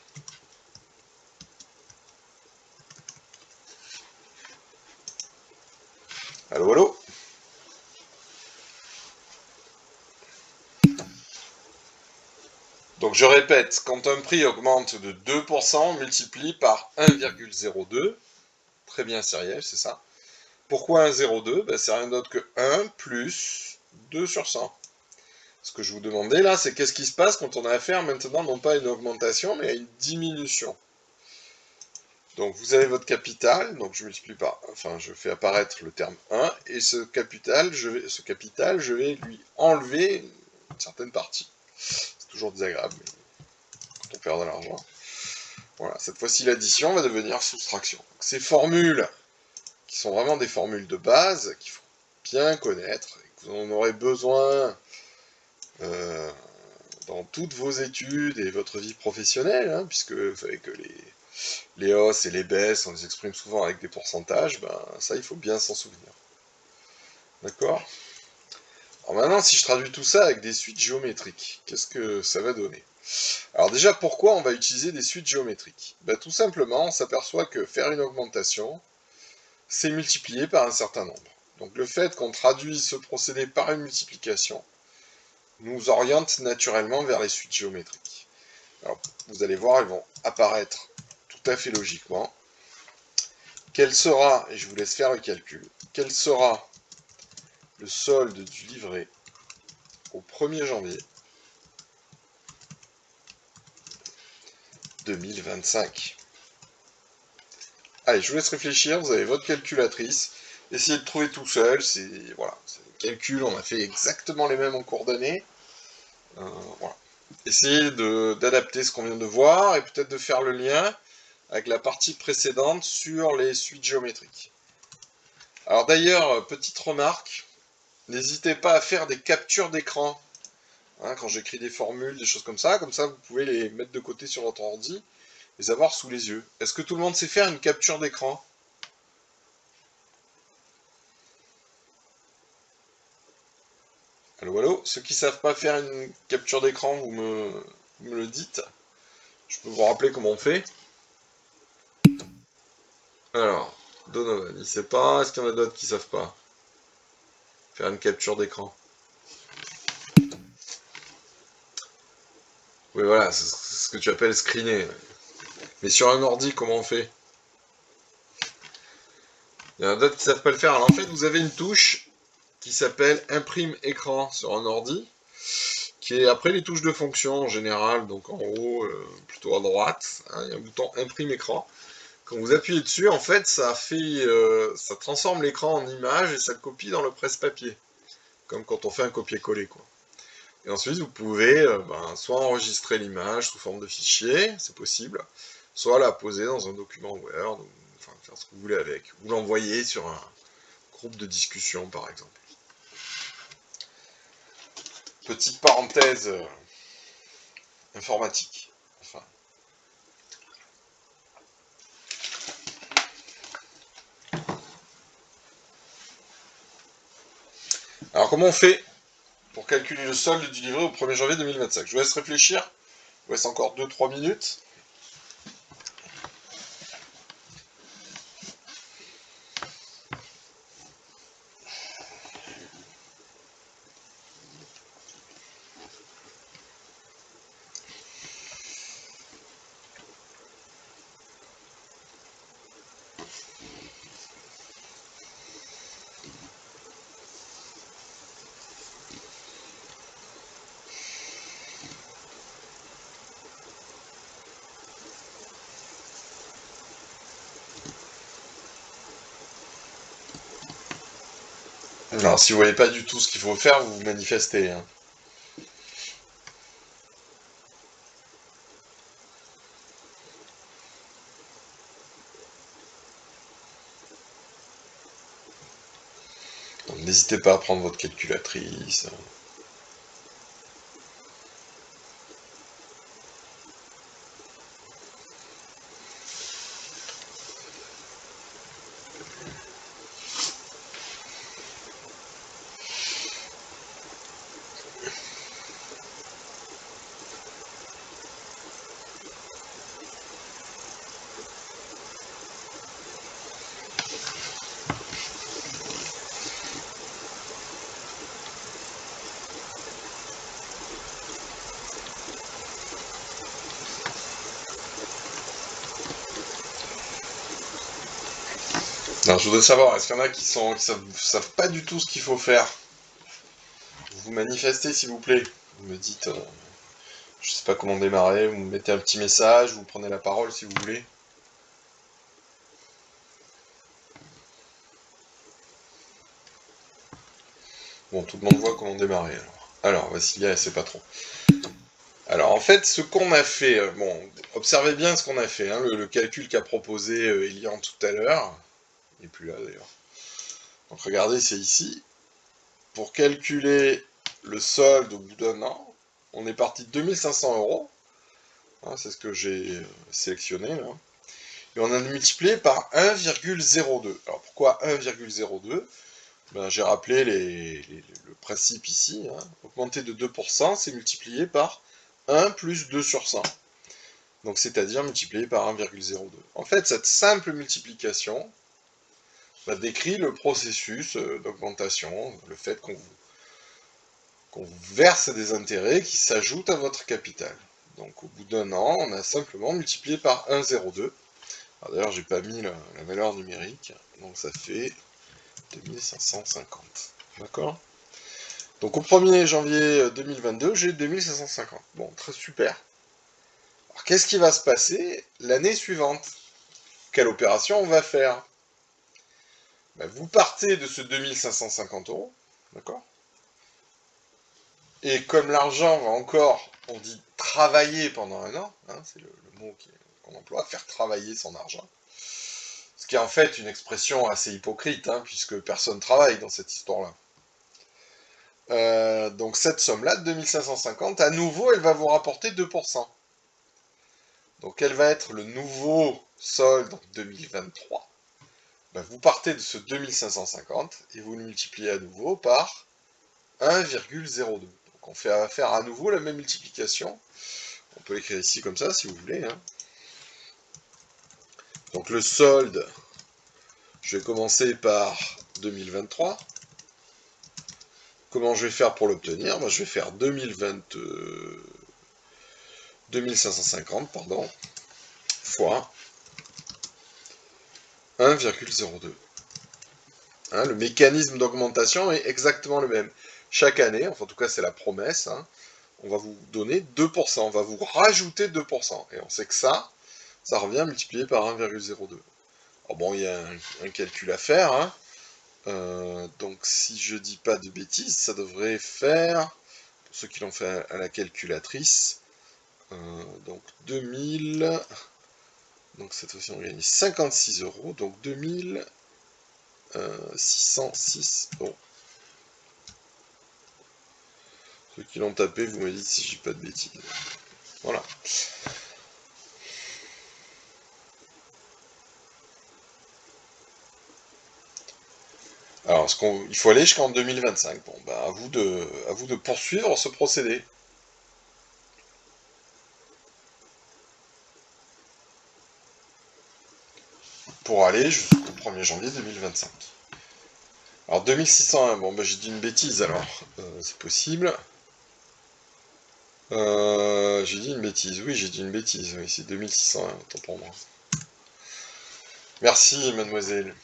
Allô, allô? Donc je répète, quand un prix augmente de 2%, on multiplie par 1,02. Très bien, Cyrielle, c'est ça. Pourquoi 1,02? C'est rien d'autre que 1 plus 2 sur 100. Ce que je vous demandais là, c'est qu'est-ce qui se passe quand on a affaire maintenant non pas à une augmentation, mais à une diminution. Donc vous avez votre capital, donc je multiplie par, enfin je fais apparaître le terme 1, et ce capital, je vais lui enlever une certaine partie. C'est toujours désagréable quand on perd de l'argent. Voilà, cette fois-ci l'addition va devenir soustraction. Donc, ces formules, qui sont vraiment des formules de base, qu'il faut bien connaître, et que vous en aurez besoin dans toutes vos études et votre vie professionnelle, hein, puisque vous savez que les hausses et les baisses, on les exprime souvent avec des pourcentages, ça il faut bien s'en souvenir. D'accord? Alors maintenant, si je traduis tout ça avec des suites géométriques, qu'est-ce que ça va donner? Alors déjà, pourquoi on va utiliser des suites géométriques? Tout simplement, on s'aperçoit que faire une augmentation, c'est multiplier par un certain nombre. Donc le fait qu'on traduise ce procédé par une multiplication nous oriente naturellement vers les suites géométriques. Alors vous allez voir, elles vont apparaître tout à fait logiquement. quel sera, et je vous laisse faire le calcul, quel sera le solde du livret au 1er janvier 2025. Allez, je vous laisse réfléchir, vous avez votre calculatrice, essayez de trouver tout seul, c'est voilà, le calcul, on a fait exactement les mêmes en cours d'année. Voilà. Essayez d'adapter ce qu'on vient de voir et peut-être de faire le lien avec la partie précédente sur les suites géométriques. Alors d'ailleurs, petite remarque, n'hésitez pas à faire des captures d'écran. Hein, quand j'écris des formules, des choses comme ça vous pouvez les mettre de côté sur votre ordi, les avoir sous les yeux. Est-ce que tout le monde sait faire une capture d'écran? Allô, allô? Ceux qui ne savent pas faire une capture d'écran, vous me le dites. Je peux vous rappeler comment on fait. Alors, Donovan, il sait pas. Est-ce qu'il y en a d'autres qui savent pas faire une capture d'écran? Oui, voilà, c'est ce que tu appelles screener. Mais sur un ordi, comment on fait? Il y en a d'autres qui savent pas le faire. Alors en fait, vous avez une touche qui s'appelle imprime écran sur un ordi, qui est après les touches de fonction en général, donc en haut, plutôt à droite, hein, il y a un bouton imprime écran. Quand vous appuyez dessus, en fait, ça transforme l'écran en image et ça le copie dans le presse-papier, comme quand on fait un copier-coller, quoi. Et ensuite, vous pouvez soit enregistrer l'image sous forme de fichier, c'est possible, soit la poser dans un document Word, ou enfin faire ce que vous voulez avec, ou l'envoyer sur un groupe de discussion, par exemple. Petite parenthèse informatique. Enfin. Alors, comment on fait pour calculer le solde du livret au 1er janvier 2025? Je vous laisse réfléchir. Je vous laisse encore 2-3 minutes. Alors, si vous voyez pas du tout ce qu'il faut faire, vous manifestez. Hein. Donc, n'hésitez pas à prendre votre calculatrice. Alors, je voudrais savoir, est-ce qu'il y en a qui savent pas du tout ce qu'il faut faire? Vous manifestez, s'il vous plaît. Vous me dites, je sais pas comment démarrer, vous me mettez un petit message, vous prenez la parole si vous voulez. Bon, tout le monde voit comment démarrer, alors. Alors, Vassilia, elle sait pas trop. Alors, en fait, ce qu'on a fait... bon, observez bien ce qu'on a fait, hein, le calcul qu'a proposé Elian tout à l'heure. Il n'est plus là, d'ailleurs. Donc, regardez, c'est ici. Pour calculer le solde au bout d'un an, on est parti de 2500 €. Hein, c'est ce que j'ai sélectionné, là. Et on a multiplié par 1,02. Alors, pourquoi 1,02? Ben, j'ai rappelé le principe ici. Hein. Augmenter de 2%, c'est multiplié par 1 plus 2 sur 100. Donc, c'est-à-dire multiplié par 1,02. En fait, cette simple multiplication décrit le processus d'augmentation, le fait qu'on vous verse des intérêts qui s'ajoutent à votre capital. Donc, au bout d'un an, on a simplement multiplié par 1,02. D'ailleurs, j'ai pas mis la valeur numérique, donc ça fait 2550. D'accord? Donc au 1er janvier 2022, j'ai 2550. Bon, très super. Alors qu'est-ce qui va se passer l'année suivante? Quelle opération on va faire? Ben, vous partez de ce 2550 euros, d'accord? Et comme l'argent va encore, on dit travailler pendant un an, hein, c'est le mot qu'on emploie, faire travailler son argent. Ce qui est en fait une expression assez hypocrite, hein, puisque personne travaille dans cette histoire-là. Donc cette somme-là, de 2550, à nouveau, elle va vous rapporter 2%. Donc quel va être le nouveau solde en 2023? Ben, vous partez de ce 2550 et vous le multipliez à nouveau par 1,02. Donc on va faire à nouveau la même multiplication. On peut l'écrire ici comme ça si vous voulez. Hein. Donc le solde, je vais commencer par 2023. Comment je vais faire pour l'obtenir? Ben, je vais faire 2550 pardon, fois 1,02. Hein, le mécanisme d'augmentation est exactement le même. Chaque année, enfin en tout cas c'est la promesse, hein, on va vous donner 2%, on va vous rajouter 2%. Et on sait que ça revient multiplié par 1,02. Alors bon, il y a un calcul à faire, hein. Donc si je dis pas de bêtises, ça devrait faire, pour ceux qui l'ont fait à la calculatrice, donc 2000, donc cette fois-ci on gagne 56 euros, donc 2606 euros. Ceux qui l'ont tapé, vous me dites si je dis pas de bêtises. Voilà. Alors, il faut aller jusqu'en 2025. Bon, bah, à vous de poursuivre ce procédé. Pour aller jusqu'au 1er janvier 2025. Alors 2601, bon bah j'ai dit une bêtise alors, c'est possible. J'ai dit une bêtise, oui j'ai dit une bêtise, oui c'est 2601, autant pour moi. Merci mademoiselle.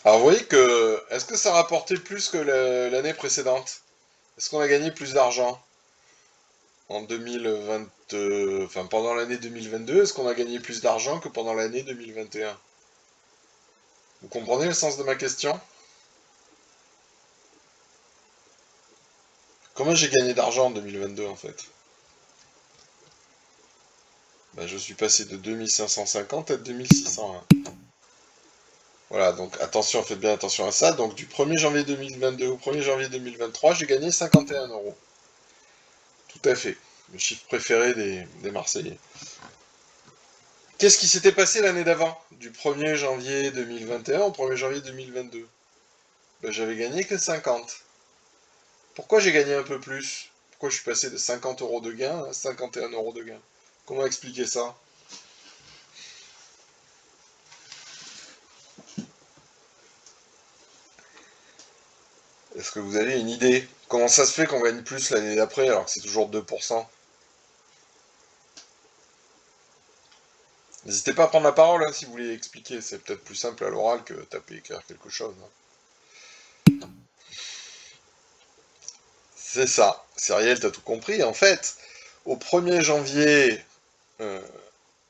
Alors vous voyez que, est-ce que ça rapportait plus que l'année précédente? Est-ce qu'on a gagné plus d'argent en 2020, enfin pendant l'année 2022, est-ce qu'on a gagné plus d'argent que pendant l'année 2021? Vous comprenez le sens de ma question? Comment j'ai gagné d'argent en 2022 en fait? Ben, je suis passé de 2550 à 2601. Voilà, donc attention, faites bien attention à ça. Donc du 1er janvier 2022 au 1er janvier 2023, j'ai gagné 51 euros. Tout à fait. Le chiffre préféré des Marseillais. Qu'est-ce qui s'était passé l'année d'avant? Du 1er janvier 2021 au 1er janvier 2022. Ben, j'avais gagné que 50. Pourquoi j'ai gagné un peu plus? Pourquoi je suis passé de 50 euros de gain à 51 euros de gain? Comment expliquer ça? Est-ce que vous avez une idée? Comment ça se fait qu'on gagne plus l'année d'après alors que c'est toujours 2%? N'hésitez pas à prendre la parole hein, si vous voulez expliquer, c'est peut-être plus simple à l'oral que taper écrire quelque chose. Hein. C'est ça, Cyrielle, t'as tout compris. En fait, au 1er janvier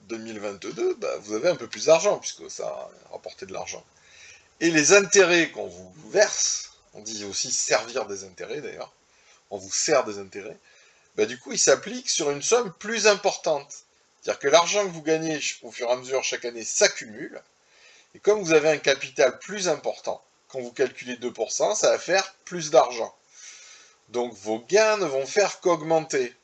2022, bah, vous avez un peu plus d'argent, puisque ça a rapporté de l'argent. Et les intérêts qu'on vous verse, on dit aussi servir des intérêts d'ailleurs, on vous sert des intérêts, bah, du coup, ils s'appliquent sur une somme plus importante. C'est-à-dire que l'argent que vous gagnez au fur et à mesure chaque année s'accumule, et comme vous avez un capital plus important, quand vous calculez 2%, ça va faire plus d'argent. Donc vos gains ne vont faire qu'augmenter.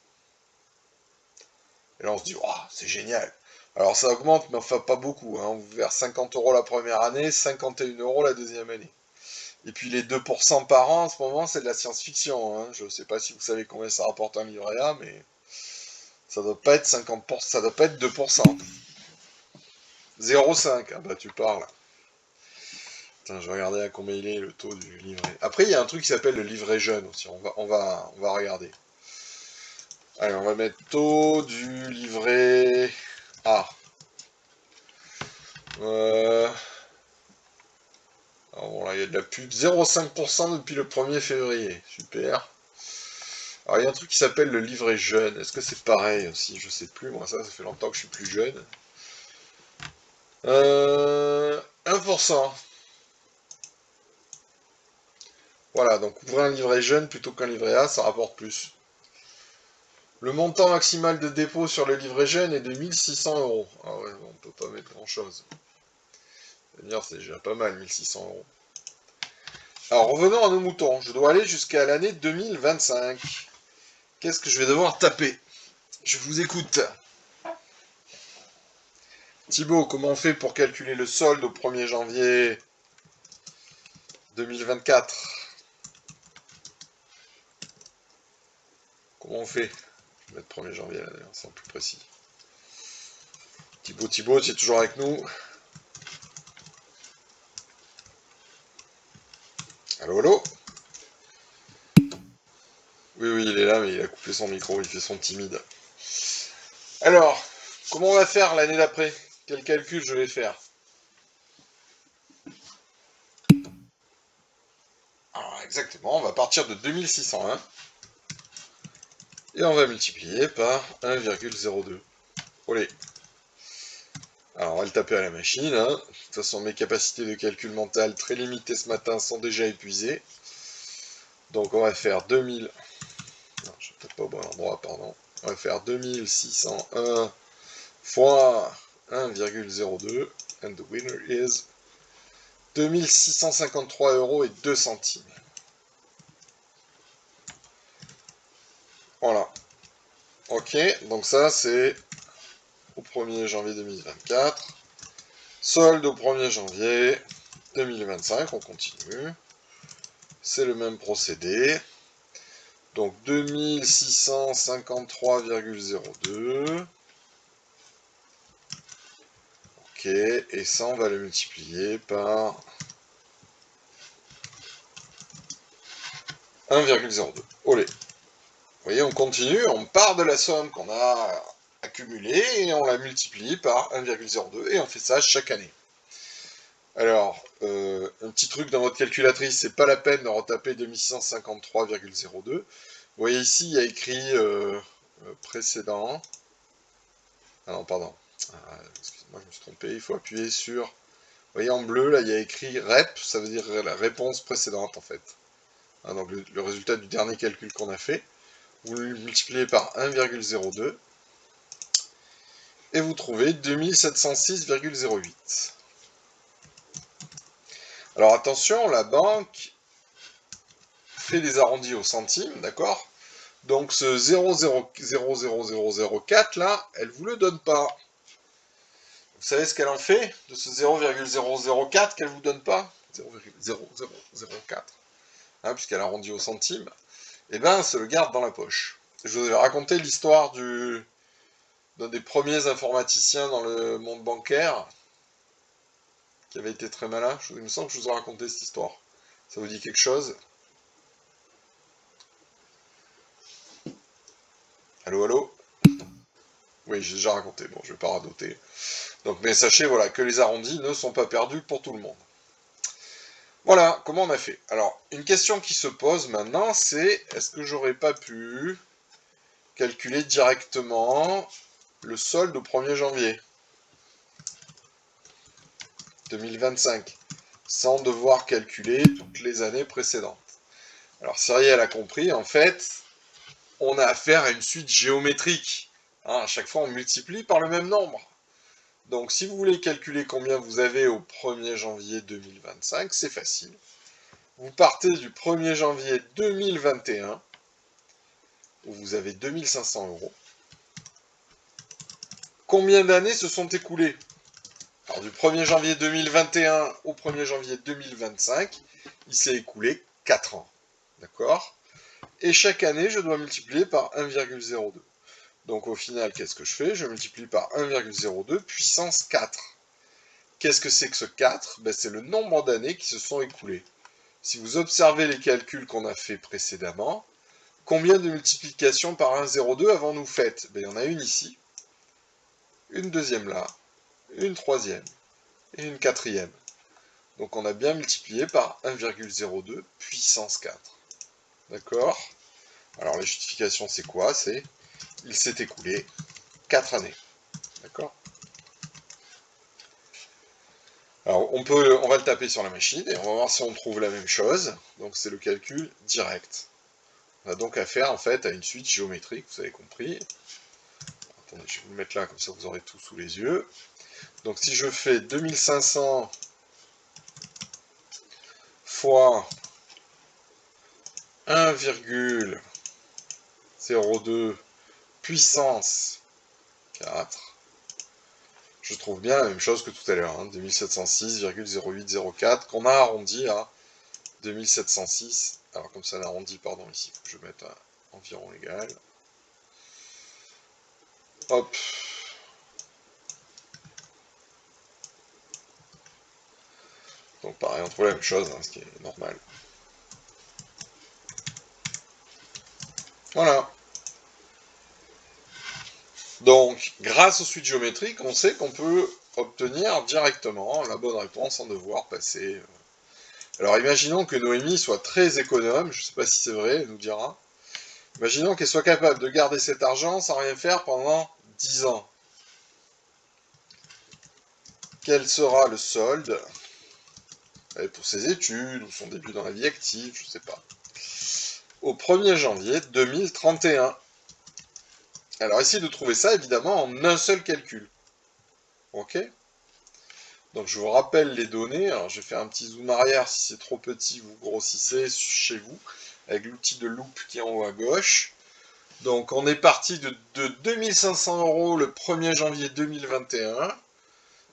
Et là on se dit, oh, c'est génial. Alors ça augmente, mais enfin pas beaucoup. Hein. On vous verse 50 euros la première année, 51 euros la deuxième année. Et puis les 2% par an en ce moment, c'est de la science-fiction. Hein. Je ne sais pas si vous savez combien ça rapporte un livret A, mais ça doit pas être 50%, ça doit pas être 2%. 0,5, ah bah tu parles. Putain, je vais regarder à combien il est le taux du livret. Après, il y a un truc qui s'appelle le livret jeune aussi. On va regarder. Allez, on va mettre taux du livret A. Alors bon, là, il y a de la pub. 0,5% depuis le 1er février. Super. Alors, il y a un truc qui s'appelle le livret jeune. Est-ce que c'est pareil aussi? Je sais plus. Moi, ça fait longtemps que je suis plus jeune. 1%. Voilà, donc ouvrez un livret jeune plutôt qu'un livret A, ça rapporte plus. Le montant maximal de dépôt sur le livret jeune est de 1600 euros. Ah ouais, bon, on peut pas mettre grand chose. C'est-à-dire, c'est déjà pas mal, 1600 euros. Alors, revenons à nos moutons. Je dois aller jusqu'à l'année 2025. Qu'est-ce que je vais devoir taper? Je vous écoute. Thibaut, comment on fait pour calculer le solde au 1er janvier 2024? Comment on fait? Je vais mettre 1er janvier là d'ailleurs, c'est plus précis. Thibaut, tu es toujours avec nous? Allô, allô? Oui, il est là, mais il a coupé son micro, il fait son timide. Alors, comment on va faire l'année d'après? Quel calcul je vais faire? Alors, exactement, on va partir de 2601 et on va multiplier par 1,02. Olé. Alors, on va le taper à la machine. Hein. De toute façon, mes capacités de calcul mental très limitées ce matin sont déjà épuisées. Donc, on va faire 2000... Non, je ne tape pas au bon endroit, pardon. On va faire 2601 fois 1,02. And the winner is 2653 euros et 2 centimes. Voilà. Ok, donc ça c'est au 1er janvier 2024. Solde au 1er janvier 2025, on continue. C'est le même procédé. Donc 2653,02. Ok, et ça on va le multiplier par 1,02. Olé. Vous voyez, on continue, on part de la somme qu'on a accumulée et on la multiplie par 1,02 et on fait ça chaque année. Alors, un petit truc dans votre calculatrice, c'est pas la peine de retaper 2653,02. Vous voyez ici, il y a écrit précédent. Ah non, pardon. Excusez-moi, je me suis trompé. Il faut appuyer sur... Vous voyez en bleu, là, il y a écrit REP, ça veut dire la réponse précédente, en fait. Ah, donc le résultat du dernier calcul qu'on a fait. Vous le multipliez par 1,02 et vous trouvez 2706,08. Alors attention, la banque fait des arrondis au centime, d'accord? Donc ce 0,00004 là, elle vous le donne pas. Vous savez ce qu'elle en fait de ce 0,004 qu'elle vous donne pas? 0,0004, hein, puisqu'elle arrondit au centime. Eh bien, elle se le garde dans la poche. Je vous avais raconté l'histoire d'un des premiers informaticiens dans le monde bancaire, qui avait été très malin. Il me semble que je vous ai raconté cette histoire. Ça vous dit quelque chose? Allô, allô? Oui, j'ai déjà raconté, bon, je vais pas radoter. Donc, mais sachez, voilà, que les arrondis ne sont pas perdus pour tout le monde. Voilà, comment on a fait? Alors, une question qui se pose maintenant, c'est est-ce que j'aurais pas pu calculer directement le solde au 1er janvier 2025, sans devoir calculer toutes les années précédentes? Alors, Cyrielle a compris, en fait, on a affaire à une suite géométrique. Hein, à chaque fois, on multiplie par le même nombre. Donc, si vous voulez calculer combien vous avez au 1er janvier 2025, c'est facile. Vous partez du 1er janvier 2021, où vous avez 2500 euros. Combien d'années se sont écoulées? Alors, du 1er janvier 2021 au 1er janvier 2025, il s'est écoulé 4 ans. D'accord? Et chaque année, je dois multiplier par 1,02. Donc au final, qu'est-ce que je fais? Je multiplie par 1,02 puissance 4. qu'est-ce que c'est que ce 4? Ben, c'est le nombre d'années qui se sont écoulées. Si vous observez les calculs qu'on a fait précédemment, combien de multiplications par 1,02 avons-nous faites? Ben, il y en a une ici, une deuxième là, une troisième et une quatrième. Donc on a bien multiplié par 1,02 puissance 4. D'accord? Alors la justification c'est quoi? C'est il s'est écoulé 4 années. D'accord? Alors on va le taper sur la machine et on va voir si on trouve la même chose. Donc c'est le calcul direct. On a donc affaire en fait à une suite géométrique, vous avez compris. Attendez, je vais vous le mettre là, comme ça vous aurez tout sous les yeux. Donc si je fais 2500 fois 1,02 puissance 4, je trouve bien la même chose que tout à l'heure, hein, 2706,0804, qu'on a arrondi à 2706. Alors comme ça, l'arrondi, pardon, ici, faut que je mette un environ égal. Hop. Donc pareil, on trouve la même chose, hein, ce qui est normal. Voilà. Donc, grâce aux suites géométriques, on sait qu'on peut obtenir directement la bonne réponse sans devoir passer. Alors, imaginons que Noémie soit très économe, je ne sais pas si c'est vrai, elle nous dira. Imaginons qu'elle soit capable de garder cet argent sans rien faire pendant 10 ans. Quel sera le solde pour ses études ou son début dans la vie active, je ne sais pas, au 1er janvier 2031. Alors, essayez de trouver ça, évidemment, en un seul calcul. Ok? Donc, je vous rappelle les données. Alors, je vais faire un petit zoom arrière. Si c'est trop petit, vous grossissez chez vous, avec l'outil de loupe qui est en haut à gauche. Donc, on est parti de 2500 € le 1er janvier 2021.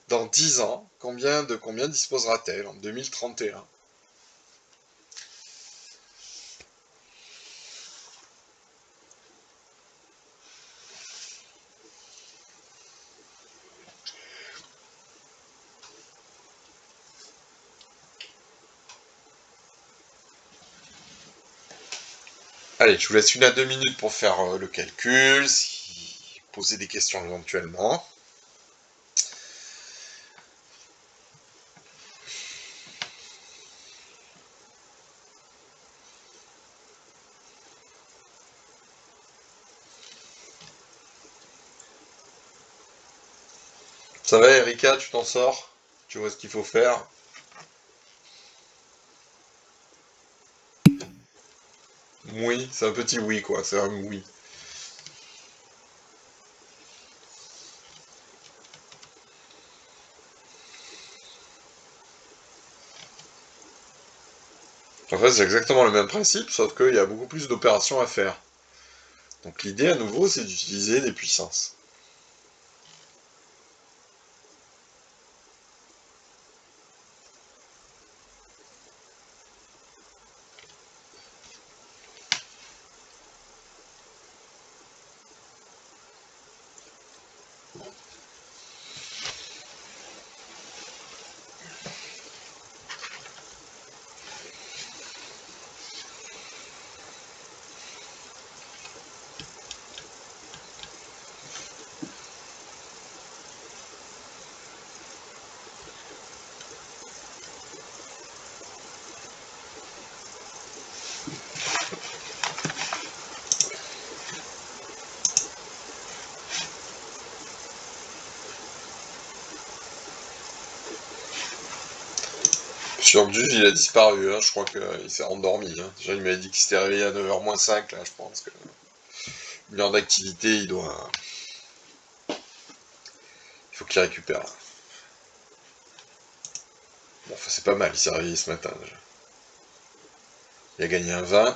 Dans 10 ans, combien disposera-t-elle en 2031? Allez, je vous laisse 1 à 2 minutes pour faire le calcul, poser des questions éventuellement. Ça va, Erika, tu t'en sors? Tu vois ce qu'il faut faire? Oui, c'est un petit oui, quoi, c'est un oui. En fait, c'est exactement le même principe, sauf qu'il y a beaucoup plus d'opérations à faire. Donc l'idée, à nouveau, c'est d'utiliser des puissances. Sur Duve, il a disparu, hein, je crois qu'il s'est endormi. Hein. Déjà, il m'avait dit qu'il s'était réveillé à 9h-5, là, je pense que... Une heure d'activité, il faut qu'il récupère. Bon, enfin, c'est pas mal, il s'est réveillé ce matin, déjà. Il a gagné un 20.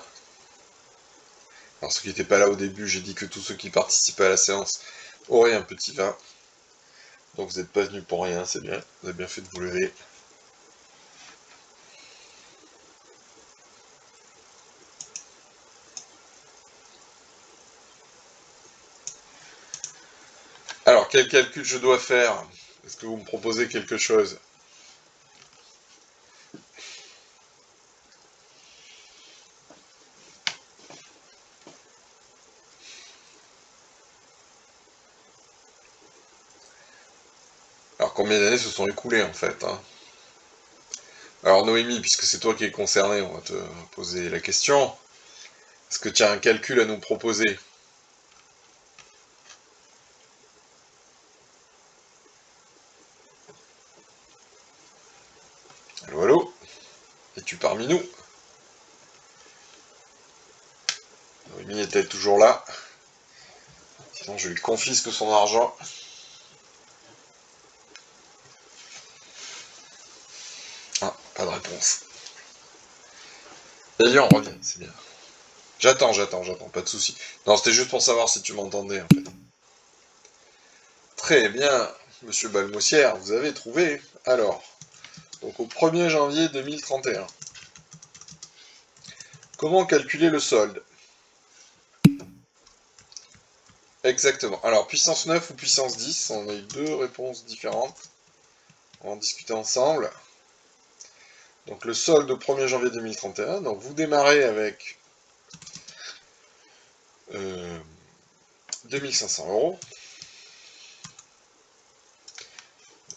Alors, ceux qui n'étaient pas là au début, j'ai dit que tous ceux qui participaient à la séance auraient un petit 20. Donc, vous n'êtes pas venus pour rien, c'est bien. Vous avez bien fait de vous lever. Alors, quel calcul je dois faire? Est-ce que vous me proposez quelque chose? Alors combien d'années se sont écoulées en fait, hein? Alors Noémie, puisque c'est toi qui es concerné, on va te poser la question. Est-ce que tu as un calcul à nous proposer? Allô, allô? Es-tu parmi nous? Noémie est-elle toujours là? Sinon je lui confisque son argent. Ah, pas de réponse. Elian, reviens, c'est bien. J'attends, pas de soucis. Non, c'était juste pour savoir si tu m'entendais en fait. Très bien, monsieur Balmosière, vous avez trouvé. Alors, donc au 1er janvier 2031. Comment calculer le solde? Exactement. Alors, puissance 9 ou puissance 10, on a eu deux réponses différentes. On va en discuter ensemble. Donc le solde au 1er janvier 2031, donc vous démarrez avec 2500 euros.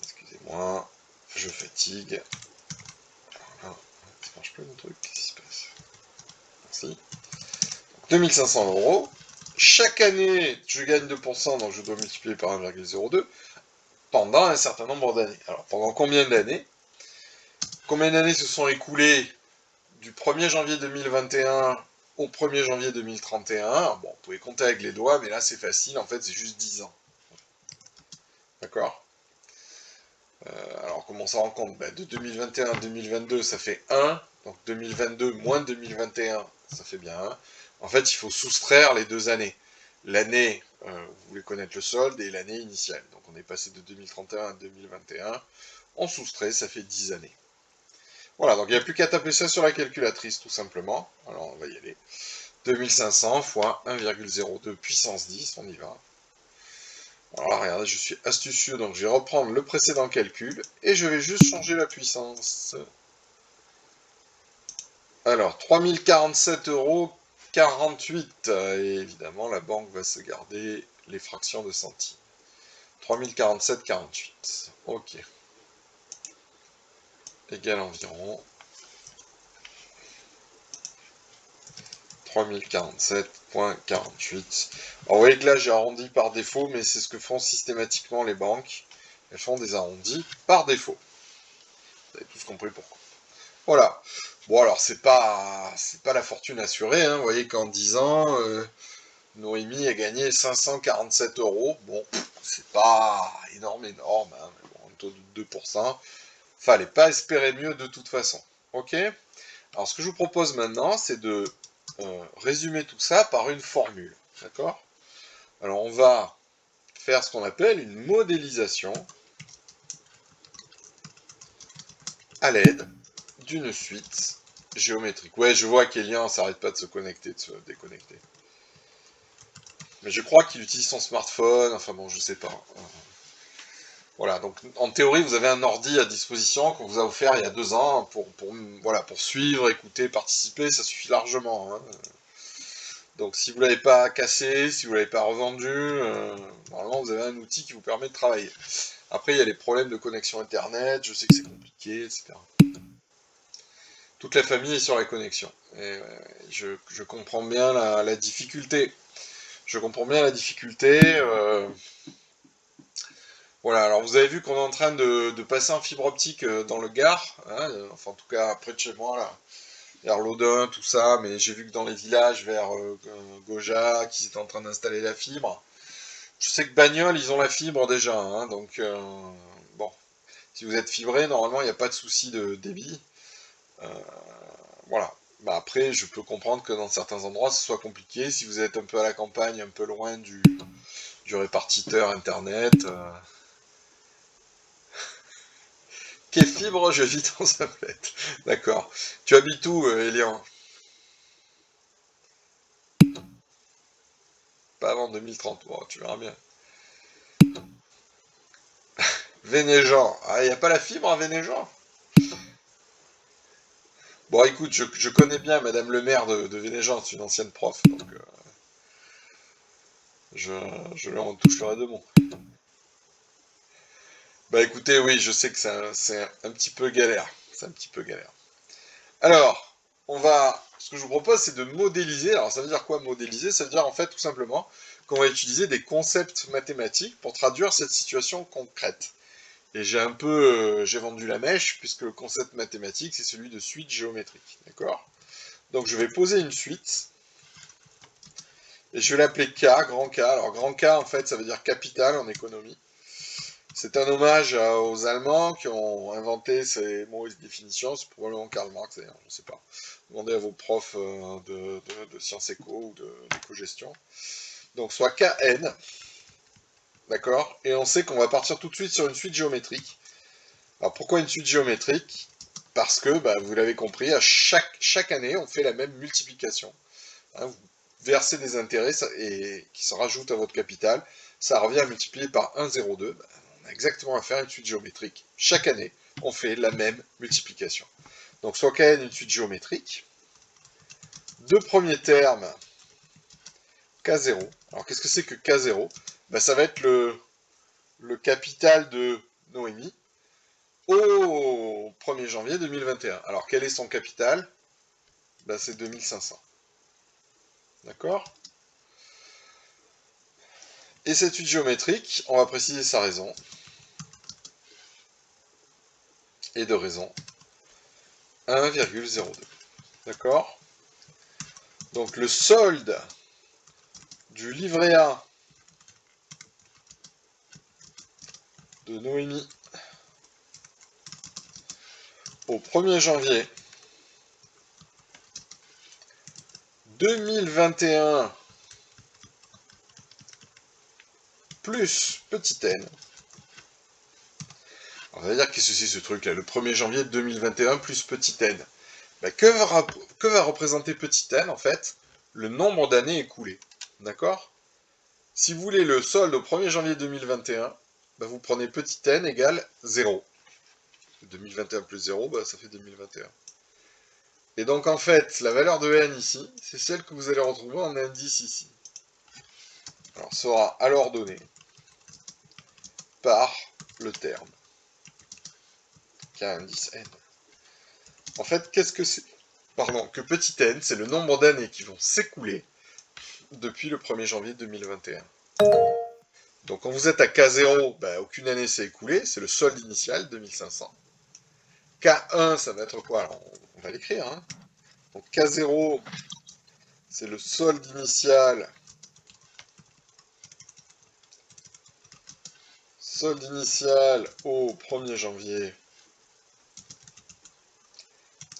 Excusez-moi, je fatigue. Voilà, ça marche plus mon truc, qu'est-ce qui se passe? Merci. 2500 euros. Chaque année, je gagne 2%, donc je dois multiplier par 1,02 pendant un certain nombre d'années. Alors, pendant combien d'années? Combien d'années se sont écoulées du 1er janvier 2021 au 1er janvier 2031? Bon, vous pouvez compter avec les doigts, mais là, c'est facile. En fait, c'est juste 10 ans. D'accord? Alors, comment ça rend compte? De 2021 à 2022, ça fait 1. Donc, 2022 moins 2021, ça fait bien 1. En fait, il faut soustraire les deux années. L'année, vous voulez connaître le solde, et l'année initiale. Donc, on est passé de 2031 à 2021. On soustrait, ça fait 10 années. Voilà, donc il n'y a plus qu'à taper ça sur la calculatrice, tout simplement. Alors, on va y aller. 2500 fois 1,02 puissance 10, on y va. Alors là, regardez, je suis astucieux, donc je vais reprendre le précédent calcul, et je vais juste changer la puissance. Alors, 3047,48 €, et évidemment, la banque va se garder les fractions de centimes. 3047,48. Ok. Égal environ 3047,48. Alors, vous voyez que là, j'ai arrondi par défaut, mais c'est ce que font systématiquement les banques. Elles font des arrondis par défaut. Vous avez tous compris pourquoi. Voilà. Bon, alors, c'est pas la fortune assurée, hein. Vous voyez qu'en 10 ans, Noémie a gagné 547 €. Bon, c'est pas énorme, hein, mais bon, un taux de 2%. Fallait pas espérer mieux de toute façon. Ok? Alors, ce que je vous propose maintenant, c'est de résumer tout ça par une formule. D'accord? Alors, on va faire ce qu'on appelle une modélisation à l'aide d'une suite géométrique. Ouais, je vois qu'Elian s'arrête pas de se connecter, de se déconnecter. Mais je crois qu'il utilise son smartphone, enfin bon, je sais pas. Voilà, donc en théorie, vous avez un ordi à disposition qu'on vous a offert il y a 2 ans voilà, pour suivre, écouter, participer, ça suffit largement, hein. Donc si vous ne l'avez pas cassé, si vous ne l'avez pas revendu, normalement vous avez un outil qui vous permet de travailler. Après, il y a les problèmes de connexion Internet, je sais que c'est compliqué, etc. Toute la famille est sur la connexion. Et je comprends bien la difficulté. Je comprends bien la difficulté. Voilà, alors vous avez vu qu'on est en train de passer en fibre optique dans le Gard, hein, enfin en tout cas près de chez moi, là, vers l'Odin, tout ça, mais j'ai vu que dans les villages vers Goja, qu'ils étaient en train d'installer la fibre. Je sais que Bagnoles, ils ont la fibre déjà, hein, donc bon, si vous êtes fibré, normalement il n'y a pas de souci de débit. Euh, voilà. Bah après, je peux comprendre que dans certains endroits, ce soit compliqué. Si vous êtes un peu à la campagne, un peu loin du répartiteur internet. Quelle fibre je vis dans un bled. D'accord. Tu habites où, Elian? Pas avant 2030. Bon, tu verras bien. Vénéjean. Ah, il n'y a pas la fibre à Vénéjean? Bon, écoute, je connais bien Madame le maire de Vénéjean, c'est une ancienne prof, donc je, je lui en toucherai deux mots. Bah écoutez, oui, je sais que c'est un petit peu galère. C'est un petit peu galère. Alors, ce que je vous propose, c'est de modéliser. Alors, ça veut dire quoi modéliser? Ça veut dire en fait tout simplement qu'on va utiliser des concepts mathématiques pour traduire cette situation concrète. Et j'ai vendu la mèche puisque le concept mathématique, c'est celui de suite géométrique. D'accord? Donc, je vais poser une suite et je vais l'appeler K, grand K. Alors, grand K, en fait, ça veut dire capital en économie. C'est un hommage aux Allemands qui ont inventé ces mots et définitions. C'est probablement Karl Marx, d'ailleurs, je ne sais pas. Demandez à vos profs de sciences éco ou d'éco-gestion. Donc, soit Kn, d'accord? Et on sait qu'on va partir tout de suite sur une suite géométrique. Alors, pourquoi une suite géométrique? Parce que, bah, vous l'avez compris, à chaque année, on fait la même multiplication. Hein, vous versez des intérêts qui se rajoutent à votre capital. Ça revient à multiplier par 1,02. Bah, on a exactement à faire une suite géométrique. Chaque année, on fait la même multiplication. Donc, soit Kn une suite géométrique. Deux premiers termes, K0. Alors, qu'est-ce que c'est que K0? Ben, ça va être le capital de Noémie au 1er janvier 2021. Alors, quel est son capital? Ben, c'est 2500. D'accord? Et cette suite géométrique, on va préciser sa raison. Et de raison 1,02. D'accord? Donc, le solde du livret A de Noémie au 1er janvier 2021 plus petit n. On va dire qu'est-ce que c'est ce truc-là, le 1er janvier 2021 plus petit n. Ben, que va représenter petit n, en fait? Le nombre d'années écoulées. D'accord? Si vous voulez le solde au 1er janvier 2021, ben, vous prenez petit n égale 0. 2021 plus 0, ben, ça fait 2021. Et donc, en fait, la valeur de n ici, c'est celle que vous allez retrouver en indice ici. Alors, sera alors donné par le terme K indice n. En fait, qu'est-ce que c'est? Pardon, que petit n, c'est le nombre d'années qui vont s'écouler depuis le 1er janvier 2021. Donc quand vous êtes à K0, ben, aucune année s'est écoulée, c'est le solde initial, 2500. K1, ça va être quoi? Alors, on va l'écrire. Hein. Donc K0, c'est le solde initial. Solde initial au 1er janvier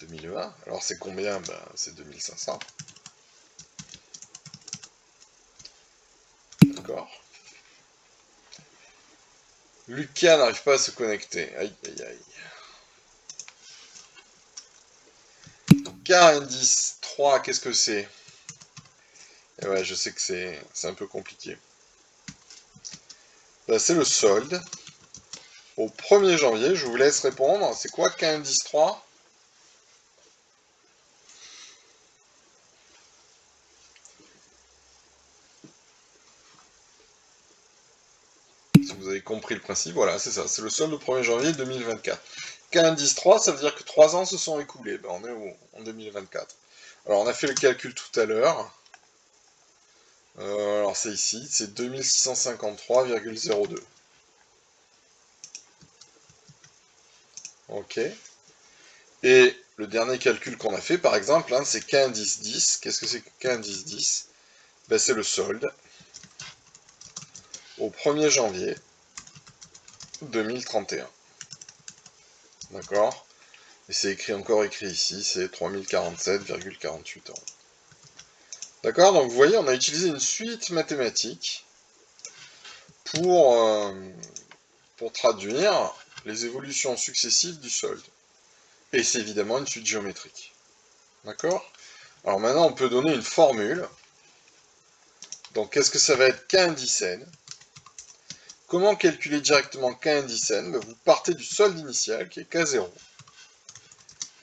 2020. Alors c'est combien? Ben, c'est 2500. D'accord. Lucas n'arrive pas à se connecter. Aïe, aïe, aïe. K indice 3, qu'est-ce que c'est? Et ouais, je sais que c'est un peu compliqué. Ben, c'est le solde au 1er janvier. Je vous laisse répondre. C'est quoi K indice 3? Si vous avez compris le principe, voilà, c'est ça. C'est le solde au 1er janvier 2024. K indice 3, ça veut dire que 3 ans se sont écoulés. Ben, on est où? En 2024. Alors, on a fait le calcul tout à l'heure. Alors, c'est ici. C'est 2653,02. Ok. Et le dernier calcul qu'on a fait, par exemple, hein, c'est K indice 10. Qu'est-ce que c'est que K indice 10? Ben, c'est le solde au 1er janvier 2031. D'accord? Et c'est encore écrit ici, c'est 3047,48 euros. D'accord? Donc vous voyez, on a utilisé une suite mathématique pour traduire les évolutions successives du solde. Et c'est évidemment une suite géométrique. D'accord? Alors maintenant, on peut donner une formule. Donc qu'est-ce que ça va être K indice n comment calculer directement K indice n? Vous partez du solde initial, qui est K0,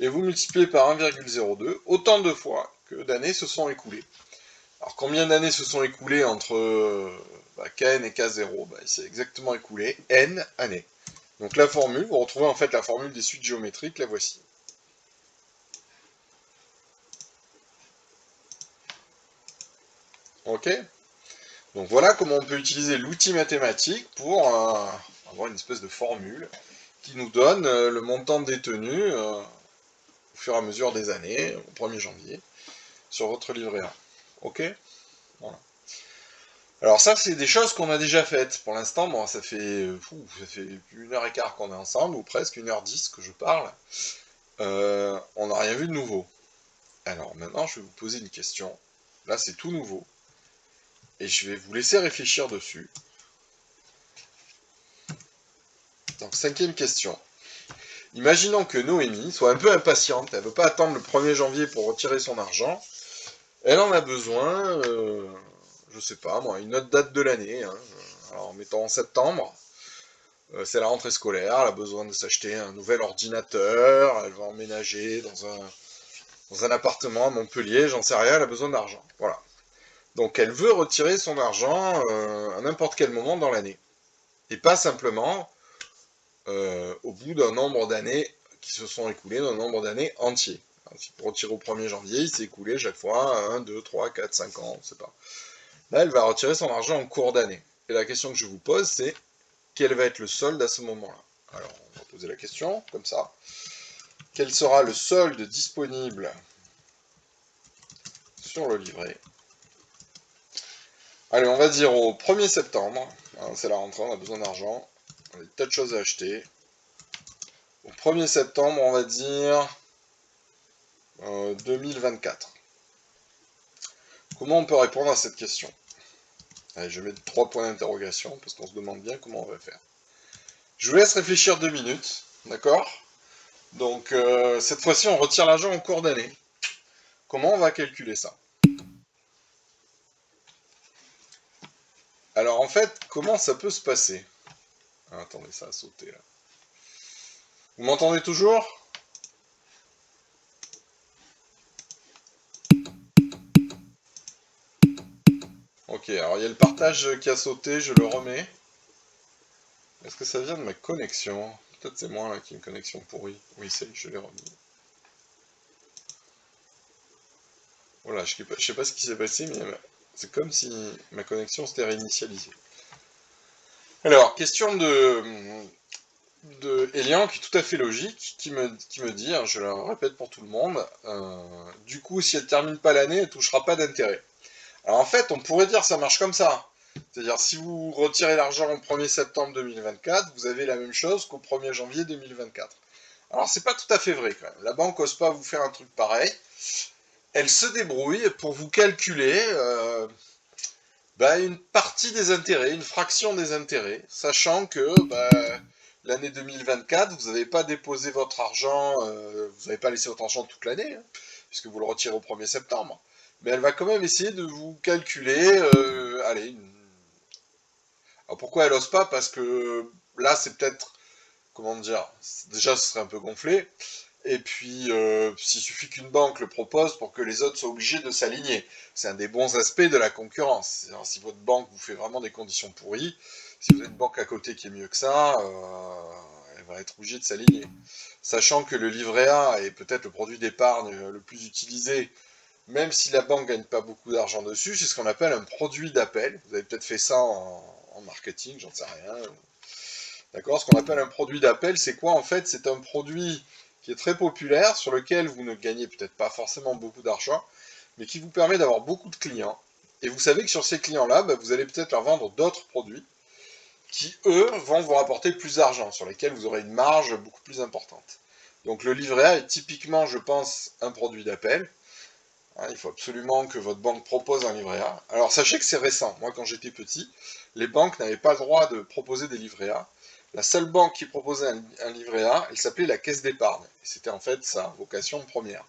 et vous multipliez par 1,02, autant de fois que d'années se sont écoulées. Alors combien d'années se sont écoulées entre Kn et K0? Il s'est exactement écoulé n années. Donc la formule, vous retrouvez en fait la formule des suites géométriques, la voici. Ok? Donc voilà comment on peut utiliser l'outil mathématique pour avoir une espèce de formule qui nous donne le montant détenu au fur et à mesure des années, au 1er janvier, sur votre livret A. Ok? Voilà. Alors ça, c'est des choses qu'on a déjà faites. Pour l'instant, bon, ça fait 1h15 qu'on est ensemble, ou presque 1h10 que je parle. On n'a rien vu de nouveau. Alors maintenant, je vais vous poser une question. Là, c'est tout nouveau. Et je vais vous laisser réfléchir dessus. Donc, 5e question. Imaginons que Noémie soit un peu impatiente. Elle ne veut pas attendre le 1er janvier pour retirer son argent. Elle en a besoin, je sais pas moi, une autre date de l'année. Hein. Alors, mettons en septembre. C'est la rentrée scolaire, elle a besoin de s'acheter un nouvel ordinateur, elle va emménager dans un appartement à Montpellier, j'en sais rien, elle a besoin d'argent. Voilà. Donc elle veut retirer son argent à n'importe quel moment dans l'année. Et pas simplement au bout d'un nombre d'années qui se sont écoulées, d'un nombre d'années entier. Alors, si pour retirer au 1er janvier, il s'est écoulé chaque fois 1, 2, 3, 4, 5 ans, on ne sait pas. Là, elle va retirer son argent en cours d'année. Et la question que je vous pose, c'est quel va être le solde à ce moment-là? Alors, on va poser la question, comme ça. Quel sera le solde disponible sur le livret? Allez, on va dire au 1er septembre. Hein, c'est la rentrée, on a besoin d'argent. On a des tas de choses à acheter. Au 1er septembre, on va dire 2024. Comment on peut répondre à cette question? Allez, je mets 3 points d'interrogation, parce qu'on se demande bien comment on va faire. Je vous laisse réfléchir 2 minutes, d'accord? Donc, cette fois-ci, on retire l'argent en cours d'année. Comment on va calculer ça? Alors, en fait, comment ça peut se passer? Ah, attendez, ça a sauté, là. Vous m'entendez toujours? Ok, alors il y a le partage qui a sauté, je le remets. Est-ce que ça vient de ma connexion? Peut-être c'est moi là qui ai une connexion pourrie. Oui, c'est, je l'ai remis. Voilà, je sais pas ce qui s'est passé, mais c'est comme si ma connexion s'était réinitialisée. Alors, question de Elian, qui est tout à fait logique, qui me dit, hein, je le répète pour tout le monde, du coup, si elle termine pas l'année, elle touchera pas d'intérêt. Alors en fait, on pourrait dire que ça marche comme ça. C'est-à-dire, si vous retirez l'argent au 1er septembre 2024, vous avez la même chose qu'au 1er janvier 2024. Alors, c'est pas tout à fait vrai quand même. La banque n'ose pas vous faire un truc pareil. Elle se débrouille pour vous calculer une partie des intérêts, une fraction des intérêts, sachant que l'année 2024, vous n'avez pas déposé votre argent, vous n'avez pas laissé votre argent toute l'année, hein, puisque vous le retirez au 1er septembre. Mais elle va quand même essayer de vous calculer, Alors pourquoi elle n'ose pas? Parce que là, c'est peut-être, comment dire, déjà ce serait un peu gonflé, et puis s'il suffit qu'une banque le propose pour que les autres soient obligés de s'aligner. C'est un des bons aspects de la concurrence. Alors, si votre banque vous fait vraiment des conditions pourries, si vous avez une banque à côté qui est mieux que ça, elle va être obligée de s'aligner. Sachant que le livret A est peut-être le produit d'épargne le plus utilisé, même si la banque ne gagne pas beaucoup d'argent dessus, c'est ce qu'on appelle un produit d'appel. Vous avez peut-être fait ça en marketing, j'en sais rien. D'accord? Ce qu'on appelle un produit d'appel, c'est quoi en fait? C'est un produit qui est très populaire, sur lequel vous ne gagnez peut-être pas forcément beaucoup d'argent, mais qui vous permet d'avoir beaucoup de clients. Et vous savez que sur ces clients-là, vous allez peut-être leur vendre d'autres produits qui, eux, vont vous rapporter plus d'argent, sur lesquels vous aurez une marge beaucoup plus importante. Donc le livret A est typiquement, je pense, un produit d'appel. Hein, il faut absolument que votre banque propose un livret A. Alors sachez que c'est récent. Moi, quand j'étais petit, les banques n'avaient pas le droit de proposer des livrets A. La seule banque qui proposait un livret A, elle s'appelait la Caisse d'épargne. Et c'était en fait sa vocation première.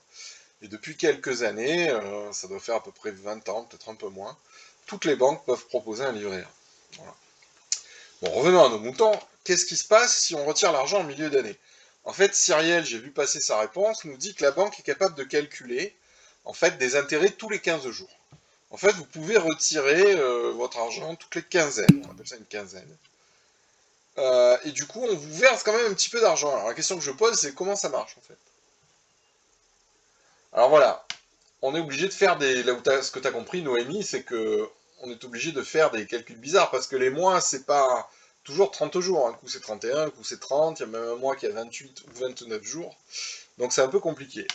Et depuis quelques années, ça doit faire à peu près 20 ans, peut-être un peu moins, toutes les banques peuvent proposer un livret A. Voilà. Bon, revenons à nos moutons. Qu'est-ce qui se passe si on retire l'argent en milieu d'année? En fait, Cyrielle, j'ai vu passer sa réponse, nous dit que la banque est capable de calculer en fait des intérêts tous les 15 jours. En fait, vous pouvez retirer votre argent toutes les quinzaines, on appelle ça une quinzaine. Et du coup, on vous verse quand même un petit peu d'argent. Alors la question que je pose, c'est comment ça marche en fait? Alors voilà, on est obligé de faire des... Là où ce que tu as compris, Noémie, c'est que on est obligé de faire des calculs bizarres, parce que les mois, c'est pas toujours 30 jours. Un coup c'est 31, un coup c'est 30, il y a même un mois qui a 28 ou 29 jours. Donc c'est un peu compliqué.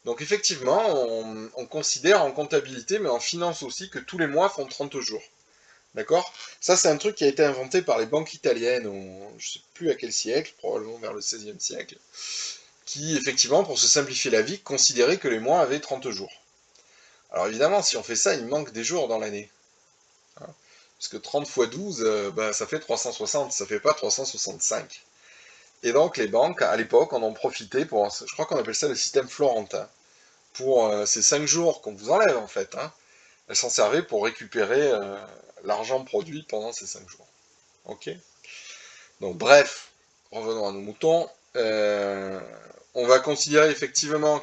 Donc effectivement, on considère en comptabilité, mais en finance aussi, que tous les mois font 30 jours. D'accord? Ça, c'est un truc qui a été inventé par les banques italiennes, je ne sais plus à quel siècle, probablement vers le XVIe siècle, qui, effectivement, pour se simplifier la vie, considéraient que les mois avaient 30 jours. Alors évidemment, si on fait ça, il manque des jours dans l'année. Hein, parce que 30 fois 12, bah, ça fait 360, ça fait pas 365. Et donc les banques, à l'époque, en ont profité pour, je crois qu'on appelle ça le système florentin, pour ces 5 jours qu'on vous enlève en fait. Hein, elles s'en servaient pour récupérer l'argent produit pendant ces 5 jours. Ok? Donc bref, revenons à nos moutons. On va considérer effectivement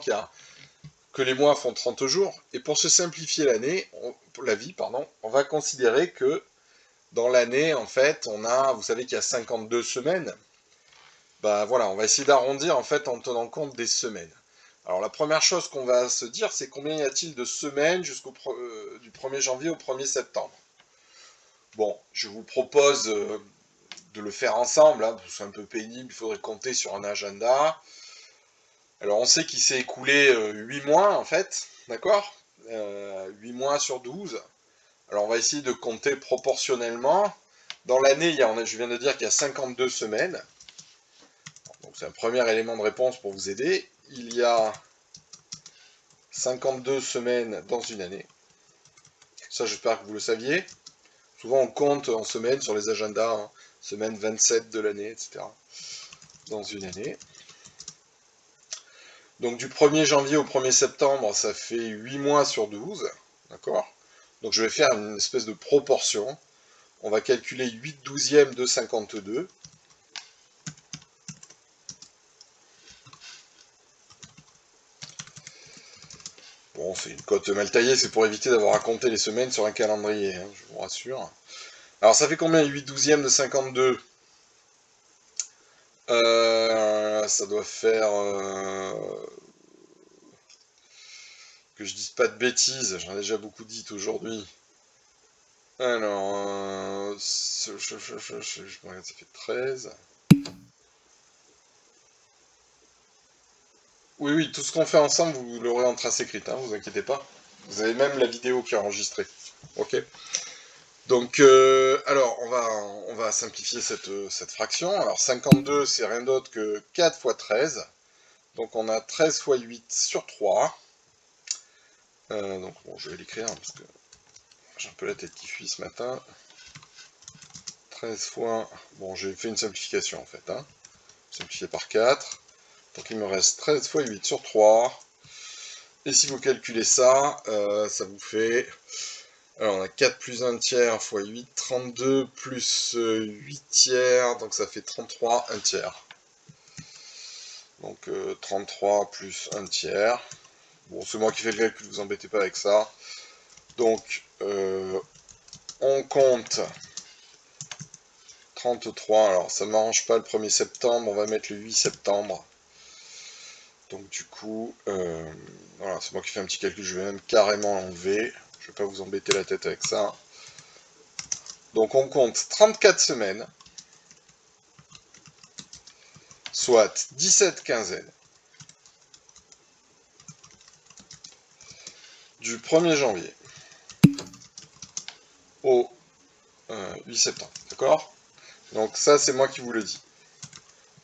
que les mois font 30 jours, et pour se simplifier la vie, on va considérer que dans l'année, en fait, vous savez qu'il y a 52 semaines. Bah voilà, on va essayer d'arrondir en fait en tenant compte des semaines. Alors la première chose qu'on va se dire, c'est combien y a-t-il de semaines du 1er janvier au 1er septembre. Bon, je vous propose de le faire ensemble, hein, c'est un peu pénible, il faudrait compter sur un agenda. Alors on sait qu'il s'est écoulé 8 mois en fait, d'accord, 8 mois sur 12. Alors on va essayer de compter proportionnellement. Dans l'année, je viens de dire qu'il y a 52 semaines. Donc c'est un premier élément de réponse pour vous aider. Il y a 52 semaines dans une année. Ça, j'espère que vous le saviez. Souvent, on compte en semaines sur les agendas, hein, semaine 27 de l'année, etc. Dans une année. Donc du 1er janvier au 1er septembre, ça fait 8 mois sur 12. D'accord? Donc je vais faire une espèce de proportion. On va calculer 8 douzièmes de 52. Bon, c'est une cote mal taillée, c'est pour éviter d'avoir à compter les semaines sur un calendrier, hein, je vous rassure. Alors ça fait combien 8 douzièmes de 52? Ça doit faire... que je dise pas de bêtises, j'en ai déjà beaucoup dit aujourd'hui. Alors, je regarde, ça fait 13. Oui, oui, tout ce qu'on fait ensemble, vous l'aurez en trace écrite, hein, vous inquiétez pas. Vous avez même la vidéo qui est enregistrée. Ok? Donc, alors, on va simplifier cette fraction. Alors, 52, c'est rien d'autre que 4 fois 13. Donc, on a 13 fois 8 sur 3. Donc, bon, je vais l'écrire, hein, parce que j'ai un peu la tête qui fuit ce matin. 13 fois... Bon, j'ai fait une simplification, en fait. Hein. Simplifié par 4. Donc, il me reste 13 fois 8 sur 3. Et si vous calculez ça, ça vous fait... Alors, on a 4 plus 1 tiers fois 8, 32 plus 8 tiers, donc ça fait 33, 1 tiers. Donc 33 plus 1 tiers. Bon, c'est moi qui fais le calcul, vous embêtez pas avec ça. Donc, on compte 33. Alors, ça ne m'arrange pas le 1er septembre, on va mettre le 8 septembre. Donc, du coup, voilà, c'est moi qui fais un petit calcul, je vais même carrément l'enlever. Je ne vais pas vous embêter la tête avec ça. Donc, on compte 34 semaines. Soit 17 quinzaines. Du 1er janvier au 8 septembre. D'accord? Donc ça, c'est moi qui vous le dis.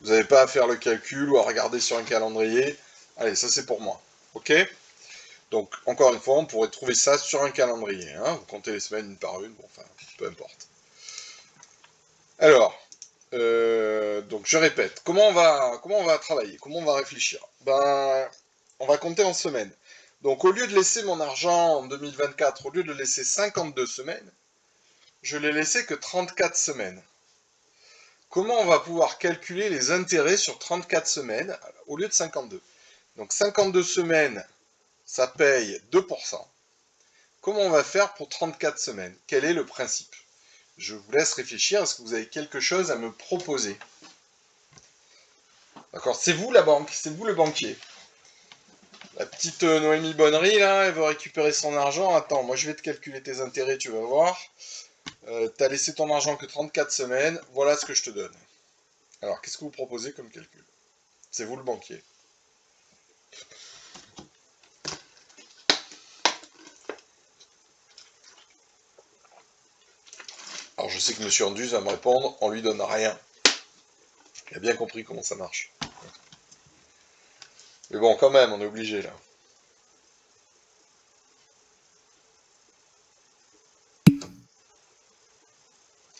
Vous n'avez pas à faire le calcul ou à regarder sur un calendrier. Allez, ça c'est pour moi. Ok? Donc, encore une fois, on pourrait trouver ça sur un calendrier. Hein. Vous comptez les semaines une par une. Bon, enfin, peu importe. Alors, donc je répète. Comment on va travailler? Comment on va réfléchir? Ben, on va compter en semaines. Donc, au lieu de laisser mon argent en 2024, au lieu de laisser 52 semaines, je l'ai laissé que 34 semaines. comment on va pouvoir calculer les intérêts sur 34 semaines au lieu de 52? Donc 52 semaines, ça paye 2%. Comment on va faire pour 34 semaines? Quel est le principe? Je vous laisse réfléchir. Est-ce que vous avez quelque chose à me proposer? D'accord, c'est vous la banque, c'est vous le banquier. La petite Noémie Bonnery, là, elle veut récupérer son argent. Attends, moi je vais te calculer tes intérêts, tu vas voir. T'as laissé ton argent que 34 semaines, voilà ce que je te donne. Alors, qu'est-ce que vous proposez comme calcul? C'est vous le banquier. Alors, je sais que Monsieur Andus va me répondre, on lui donne rien. Il a bien compris comment ça marche. Mais bon, quand même, on est obligé, là.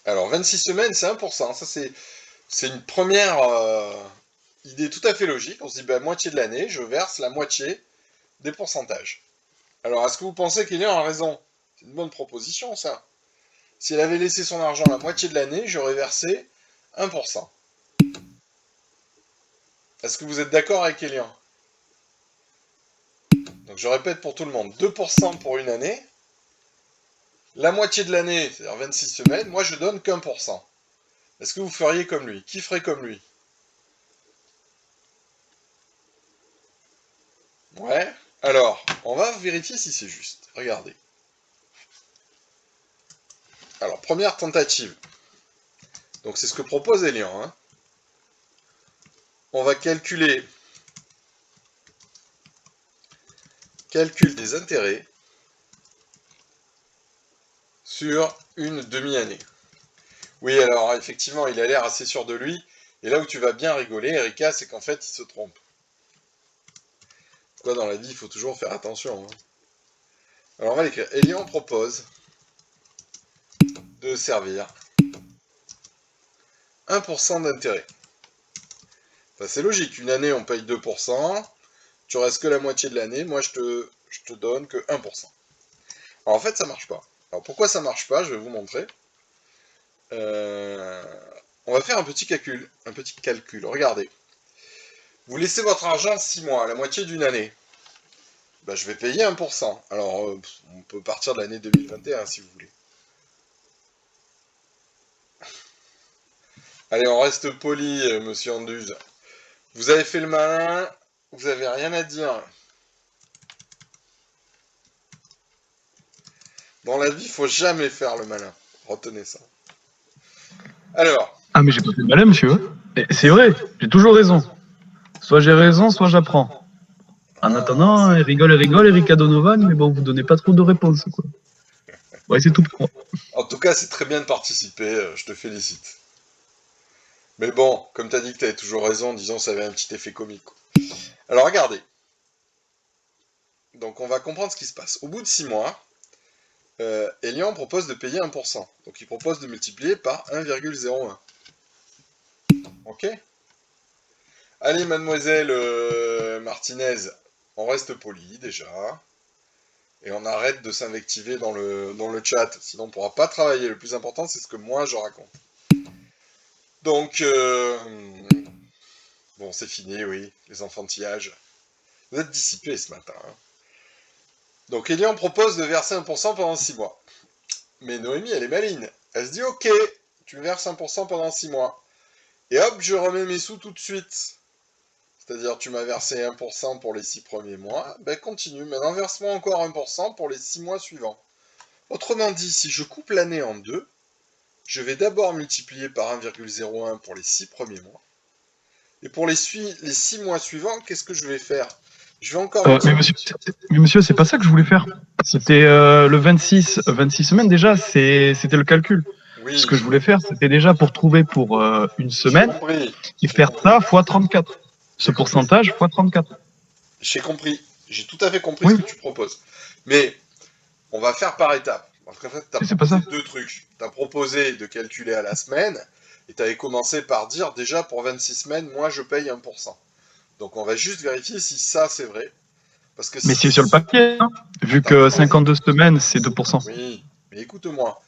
Alors, 26 semaines, c'est 1%. Ça, c'est une première idée tout à fait logique. On se dit, ben, moitié de l'année, je verse la moitié des pourcentages. Alors, est-ce que vous pensez qu'Elian a raison? C'est une bonne proposition, ça. Si elle avait laissé son argent la moitié de l'année, j'aurais versé 1%. Est-ce que vous êtes d'accord avec Elian? Donc, je répète pour tout le monde, 2% pour une année. La moitié de l'année, c'est-à-dire 26 semaines, moi je donne qu'1%. Est-ce que vous feriez comme lui? Qui ferait comme lui? Ouais. Alors, on va vérifier si c'est juste. Regardez. Alors, première tentative. Donc, c'est ce que propose Elian. Hein. On va calculer. Calcul des intérêts sur une demi-année. Oui, alors, effectivement, il a l'air assez sûr de lui. Et là où tu vas bien rigoler, Erika, c'est qu'en fait, il se trompe. Quoi, dans la vie, il faut toujours faire attention. Hein. Alors, on va l'écrire. Elian propose de servir 1% d'intérêt. Enfin, c'est logique, une année on paye 2%, tu restes que la moitié de l'année, moi je te donne que 1%. Alors en fait ça marche pas. Alors pourquoi ça marche pas, je vais vous montrer. On va faire un petit calcul, regardez. Vous laissez votre argent 6 mois, la moitié d'une année. Ben, je vais payer 1%. Alors on peut partir de l'année 2021 si vous voulez. Allez, on reste poli, monsieur Anduze. Vous avez fait le malin, vous avez rien à dire. Dans la vie, il faut jamais faire le malin. Retenez ça. Alors. Ah, mais j'ai pas fait de malin, monsieur. C'est vrai, j'ai toujours raison. Soit j'ai raison, soit j'apprends. En attendant, il rigole, Erika Donovan, mais bon, vous donnez pas trop de réponses, quoi. Ouais, c'est tout pour moi. En tout cas, c'est très bien de participer, je te félicite. Mais bon, comme tu as dit que tu avais toujours raison, disons ça avait un petit effet comique. Quoi. Alors regardez. Donc on va comprendre ce qui se passe. Au bout de 6 mois, Elian propose de payer 1%. Donc il propose de multiplier par 1,01. Ok? Allez, mademoiselle Martinez, on reste poli déjà. Et on arrête de s'invectiver dans le chat, sinon on ne pourra pas travailler. Le plus important, c'est ce que moi je raconte. Donc, bon, c'est fini, oui, les enfantillages. Vous êtes dissipés ce matin. Hein. Donc, Elian propose de verser 1% pendant 6 mois. Mais Noémie, elle est maligne. Elle se dit, ok, tu me verses 1% pendant 6 mois. Et hop, je remets mes sous tout de suite. C'est-à-dire, tu m'as versé 1% pour les 6 premiers mois. Ben, continue. Maintenant, verse-moi encore 1% pour les 6 mois suivants. Autrement dit, si je coupe l'année en deux, je vais d'abord multiplier par 1,01 pour les 6 premiers mois. Et pour les 6 mois suivants, qu'est-ce que je vais faire? Je vais encore... mais monsieur, c'est pas ça que je voulais faire. C'était le 26 semaines déjà, c'était le calcul. Oui. Ce que je voulais faire, c'était déjà pour trouver pour une semaine et faire ça fois 34. Ce pourcentage fois 34. J'ai compris. J'ai tout à fait compris ce que tu proposes. Mais on va faire par étapes. Parce qu'en fait, tu as proposé deux trucs. Tu as proposé de calculer à la semaine et tu avais commencé par dire déjà pour 26 semaines, moi je paye 1%. Donc on va juste vérifier si ça c'est vrai. Parce que mais c'est sur le papier, hein, vu que 52 semaines, c'est 2%. Oui, mais écoute-moi.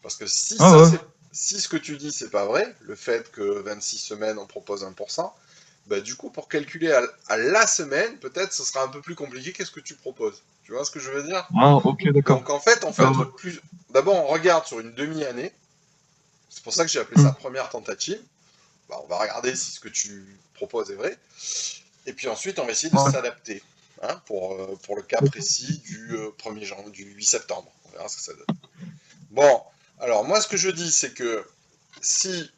Parce que si ça c'est... si ce que tu dis, c'est pas vrai, le fait que 26 semaines, on propose 1%, bah du coup, pour calculer à la semaine, peut-être ce sera un peu plus compliqué qu'est-ce que tu proposes. Tu vois ce que je veux dire? Ah, ok, d'accord. Donc en fait, on fait un truc plus... D'abord, on regarde sur une demi-année. C'est pour ça que j'ai appelé ça hmm, première tentative. Bah, on va regarder si ce que tu proposes est vrai. Et puis ensuite, on va essayer de ouais, s'adapter, hein, pour le cas précis du 1er janvier, du 8 septembre. On verra ce que ça donne. Bon, alors moi, ce que je dis, c'est que si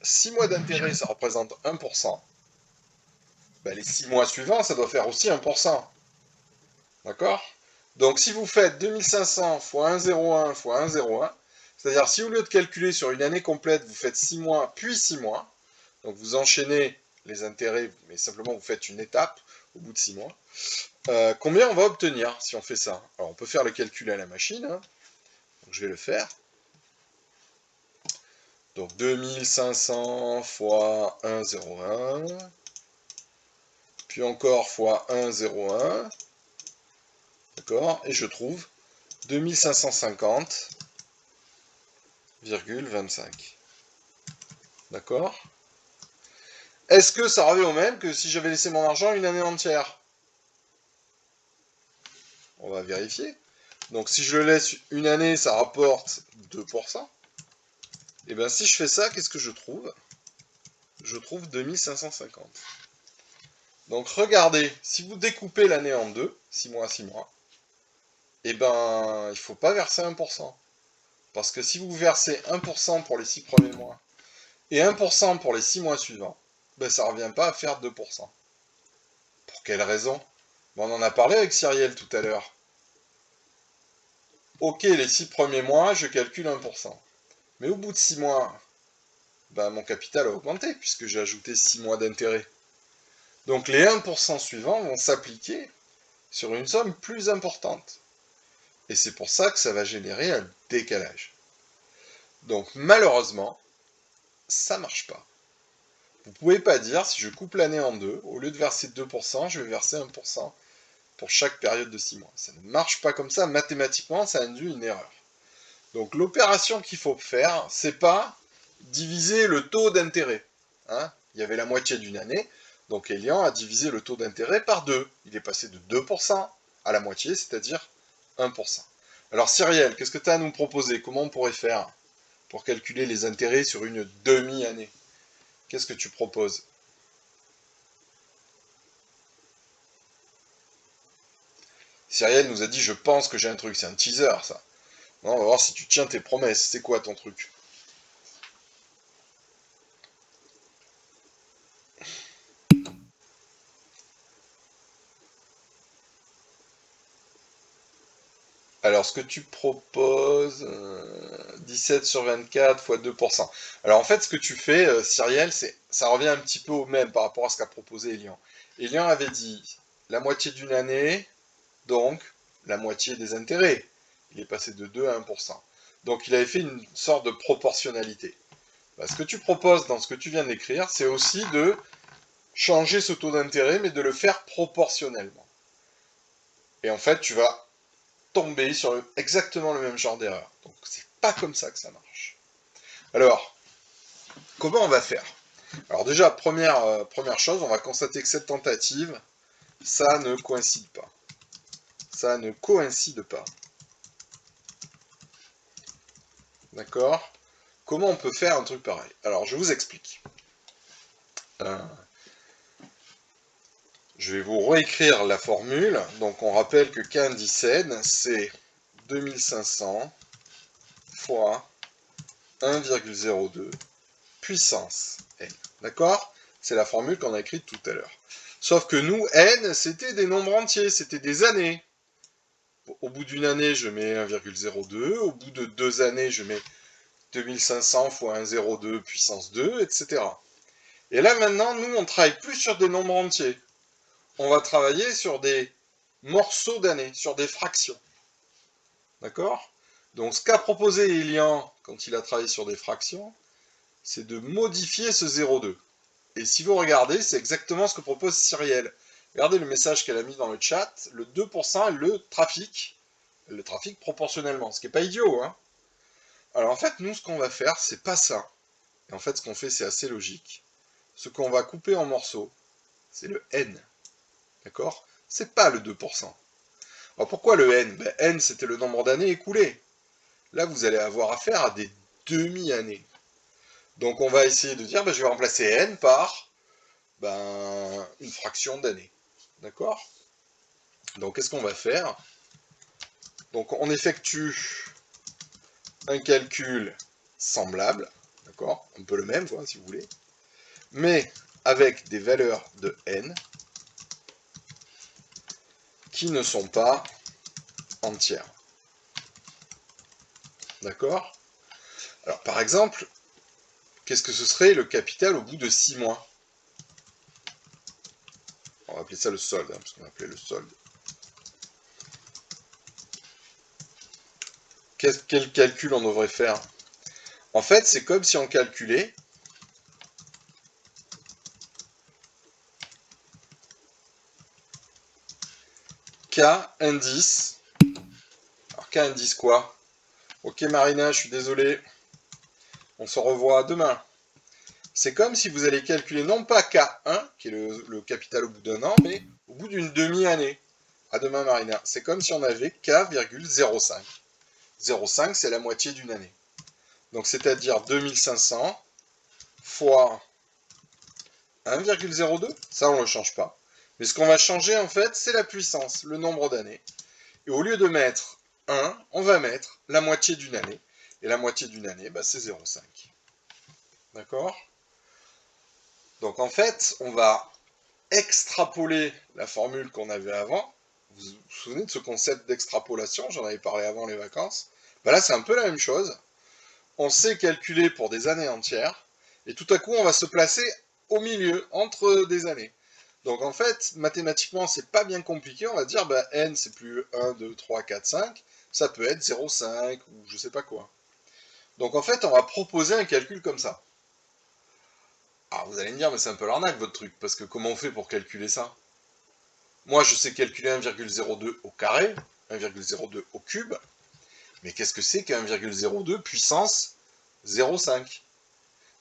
6 mois d'intérêt, ça représente 1%, ben, les 6 mois suivants, ça doit faire aussi 1%. D'accord? Donc si vous faites 2500 fois 1,01 fois 1,01, c'est-à-dire si au lieu de calculer sur une année complète, vous faites 6 mois puis 6 mois, donc vous enchaînez les intérêts, mais simplement vous faites une étape au bout de 6 mois, combien on va obtenir si on fait ça? Alors on peut faire le calcul à la machine, hein. Donc je vais le faire. Donc 2500 fois 1,01, puis encore fois 1,01, d'accord? Et je trouve 2550,25. D'accord? Est-ce que ça revient au même que si j'avais laissé mon argent une année entière? On va vérifier. Donc si je le laisse une année, ça rapporte 2%. Et bien si je fais ça, qu'est-ce que je trouve? Je trouve 2550. Donc regardez, si vous découpez l'année en deux, 6 mois, 6 mois, et ben il ne faut pas verser 1%. Parce que si vous versez 1% pour les 6 premiers mois et 1% pour les 6 mois suivants, ben ça ne revient pas à faire 2%. Pour quelle raison? Ben, on en a parlé avec Cyrielle tout à l'heure. Ok, les 6 premiers mois, je calcule 1%. Mais au bout de 6 mois, ben, mon capital a augmenté puisque j'ai ajouté 6 mois d'intérêt. Donc les 1% suivants vont s'appliquer sur une somme plus importante. Et c'est pour ça que ça va générer un décalage. Donc malheureusement, ça marche pas. Vous ne pouvez pas dire, si je coupe l'année en deux, au lieu de verser 2%, je vais verser 1% pour chaque période de 6 mois. Ça ne marche pas comme ça, mathématiquement, ça induit une erreur. Donc l'opération qu'il faut faire, c'est pas diviser le taux d'intérêt. Hein, il y avait la moitié d'une année, donc Elian a divisé le taux d'intérêt par 2. Il est passé de 2% à la moitié, c'est-à-dire 1%. Alors Cyrielle, qu'est-ce que tu as à nous proposer? Comment on pourrait faire pour calculer les intérêts sur une demi-année? Qu'est-ce que tu proposes? Cyrielle nous a dit, je pense que j'ai un truc, c'est un teaser ça. Non, on va voir si tu tiens tes promesses, c'est quoi ton truc? Alors, ce que tu proposes, 17 sur 24 fois 2%. Alors, en fait, ce que tu fais, Cyrielle, ça revient un petit peu au même par rapport à ce qu'a proposé Elian. Elian avait dit la moitié d'une année, donc la moitié des intérêts. Il est passé de 2 à 1%. Donc, il avait fait une sorte de proportionnalité. Bah, ce que tu proposes dans ce que tu viens d'écrire, c'est aussi de changer ce taux d'intérêt, mais de le faire proportionnellement. Et en fait, tu vas tomber sur exactement le même genre d'erreur. Donc c'est pas comme ça que ça marche. Alors, comment on va faire? Alors déjà, première chose, on va constater que cette tentative, ça ne coïncide pas. Ça ne coïncide pas. D'accord? Comment on peut faire un truc pareil? Alors, je vous explique. Euh, je vais vous réécrire la formule. Donc, on rappelle que K-indicène, c'est 2500 fois 1,02 puissance n. D'accord? C'est la formule qu'on a écrite tout à l'heure. Sauf que nous, n, c'était des nombres entiers, c'était des années. Au bout d'une année, je mets 1,02. Au bout de 2 années, je mets 2500 fois 1,02 puissance 2, etc. Et là, maintenant, nous, on travaille plus sur des nombres entiers. On va travailler sur des morceaux d'années, sur des fractions. D'accord? Donc, ce qu'a proposé Elian quand il a travaillé sur des fractions, c'est de modifier ce 0,2. Et si vous regardez, c'est exactement ce que propose Cyrielle. Regardez le message qu'elle a mis dans le chat, le 2%, elle le trafique proportionnellement, ce qui n'est pas idiot, hein. Alors en fait, nous, ce qu'on va faire, c'est pas ça. Et en fait, ce qu'on fait, c'est assez logique. Ce qu'on va couper en morceaux, c'est le n. D'accord? C'est pas le 2%. Alors pourquoi le n? Ben, n, c'était le nombre d'années écoulées. Là, vous allez avoir affaire à des demi-années. Donc on va essayer de dire, ben, je vais remplacer n par une fraction d'année. D'accord? Donc qu'est-ce qu'on va faire? Donc on effectue un calcul semblable, d'accord? Un peu le même, quoi, si vous voulez, mais avec des valeurs de n qui ne sont pas entières. D'accord? Alors par exemple, qu'est-ce que ce serait le capital au bout de 6 mois? On va appeler ça le solde, hein, parce qu'on appelait le solde. Quel calcul on devrait faire? En fait, c'est comme si on calculait K indice. Alors K indice quoi? Ok Marina, je suis désolé. On se revoit demain. C'est comme si vous allez calculer non pas K1, qui est le capital au bout d'un an, mais au bout d'une demi-année. À demain Marina. C'est comme si on avait K,05. 0,5 c'est la moitié d'une année. Donc c'est-à-dire 2500 fois 1,02. Ça on ne le change pas. Mais ce qu'on va changer en fait, c'est la puissance, le nombre d'années. Et au lieu de mettre 1, on va mettre la moitié d'une année. Et la moitié d'une année, c'est 0,5. D'accord? Donc en fait, on va extrapoler la formule qu'on avait avant. Vous vous souvenez de ce concept d'extrapolation? J'en avais parlé avant les vacances. Là, c'est un peu la même chose. On sait calculer pour des années entières. Et tout à coup, on va se placer au milieu, entre des années. Donc en fait, mathématiquement, c'est pas bien compliqué. On va dire, n, c'est plus 1, 2, 3, 4, 5. Ça peut être 0,5 ou je sais pas quoi. Donc en fait, on va proposer un calcul comme ça. Alors vous allez me dire, mais c'est un peu l'arnaque votre truc, parce que comment on fait pour calculer ça? Moi, je sais calculer 1,02 au carré, 1,02 au cube, mais qu'est-ce que c'est qu'1,02 puissance 0,5?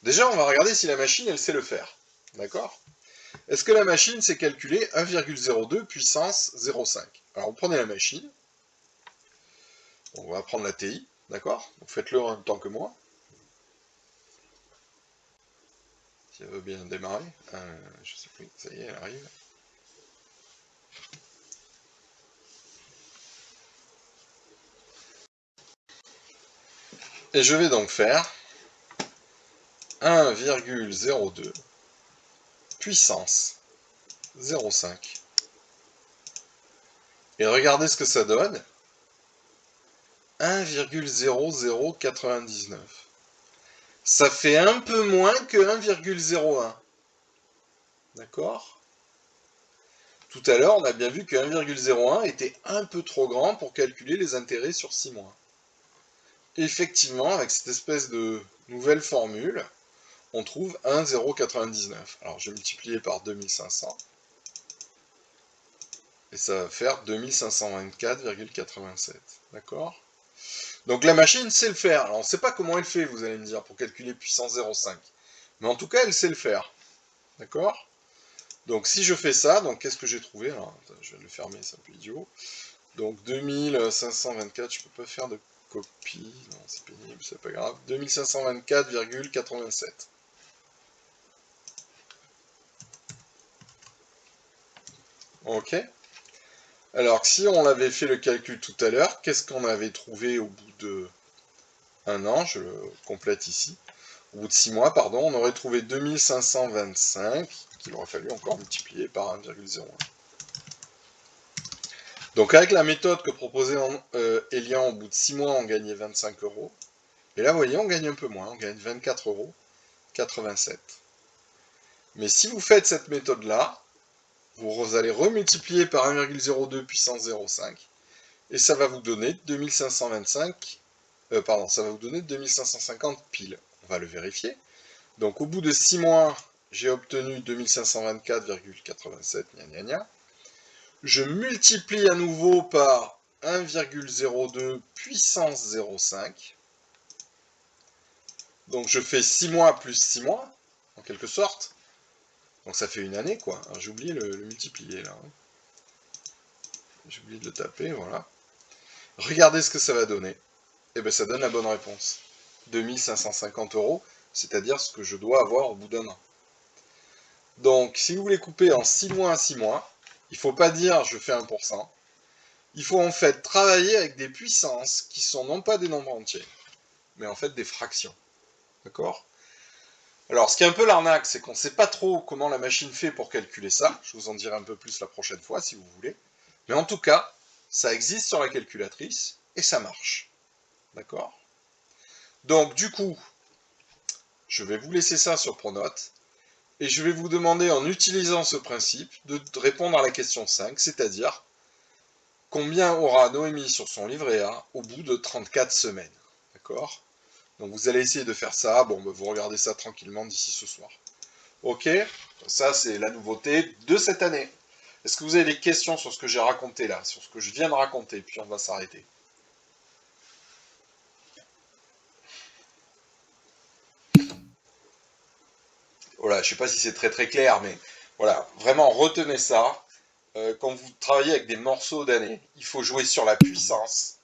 Déjà, on va regarder si la machine, elle sait le faire. D'accord? Est-ce que la machine sait calculer 1,02 puissance 0,5? Alors, vous prenez la machine, on va prendre la TI, d'accord? Donc faites-le en même temps que moi. Si elle veut bien démarrer. Je sais plus, ça y est, elle arrive. Et je vais donc faire 1,02 puissance 0,5. Et regardez ce que ça donne. 1,0099. Ça fait un peu moins que 1,01. D'accord? Tout à l'heure, on a bien vu que 1,01 était un peu trop grand pour calculer les intérêts sur 6 mois. Effectivement, avec cette espèce de nouvelle formule, on trouve 1,099. Alors, je vais multiplier par 2500. Et ça va faire 2524,87. D'accord? Donc la machine sait le faire. Alors on ne sait pas comment elle fait, vous allez me dire, pour calculer puissance 0,5. Mais en tout cas, elle sait le faire. D'accord? Donc si je fais ça, donc qu'est-ce que j'ai trouvé? Alors, je vais le fermer, c'est un peu idiot. Donc 2524, je ne peux pas faire de copie. Non, c'est pénible, c'est pas grave. 2524,87. Ok? Alors si on avait fait le calcul tout à l'heure, qu'est-ce qu'on avait trouvé au bout de un an? Je le complète ici. Au bout de 6 mois, pardon, on aurait trouvé 2525, qu'il aurait fallu encore multiplier par 1,01. Donc avec la méthode que proposait Elian, au bout de 6 mois, on gagnait 25 euros. Et là, vous voyez, on gagne un peu moins, on gagne 24,87 euros. Mais si vous faites cette méthode-là, vous allez remultiplier par 1,02 puissance 0,5, et ça va vous donner 2525, ça va vous donner 2550 piles. On va le vérifier. Donc au bout de 6 mois, j'ai obtenu 2524,87, gna gna gna. Je multiplie à nouveau par 1,02 puissance 0,5. Donc je fais 6 mois plus 6 mois, en quelque sorte. Donc ça fait une année, quoi. J'ai oublié le multiplier, là. Hein. J'ai oublié de le taper, voilà. Regardez ce que ça va donner. Et bien ça donne la bonne réponse. 2550 €, c'est-à-dire ce que je dois avoir au bout d'un an. Donc si vous voulez couper en 6 mois à 6 mois, il ne faut pas dire je fais 1%. Il faut en fait travailler avec des puissances qui sont non pas des nombres entiers, mais en fait des fractions. D'accord ? Alors, ce qui est un peu l'arnaque, c'est qu'on ne sait pas trop comment la machine fait pour calculer ça. Je vous en dirai un peu plus la prochaine fois, si vous voulez. Mais en tout cas, ça existe sur la calculatrice, et ça marche. D'accord ? Donc, du coup, je vais vous laisser ça sur Pronote, et je vais vous demander, en utilisant ce principe, de répondre à la question 5, c'est-à-dire, combien aura Noémie sur son livret A au bout de 34 semaines ? D'accord ? Donc, vous allez essayer de faire ça. Bon, vous regardez ça tranquillement d'ici ce soir. Ok, ça c'est la nouveauté de cette année. Est-ce que vous avez des questions sur ce que j'ai raconté là, sur ce que je viens de raconter, puis on va s'arrêter. Voilà, je ne sais pas si c'est très très clair, mais voilà, vraiment retenez ça. Quand vous travaillez avec des morceaux d'année, il faut jouer sur la puissance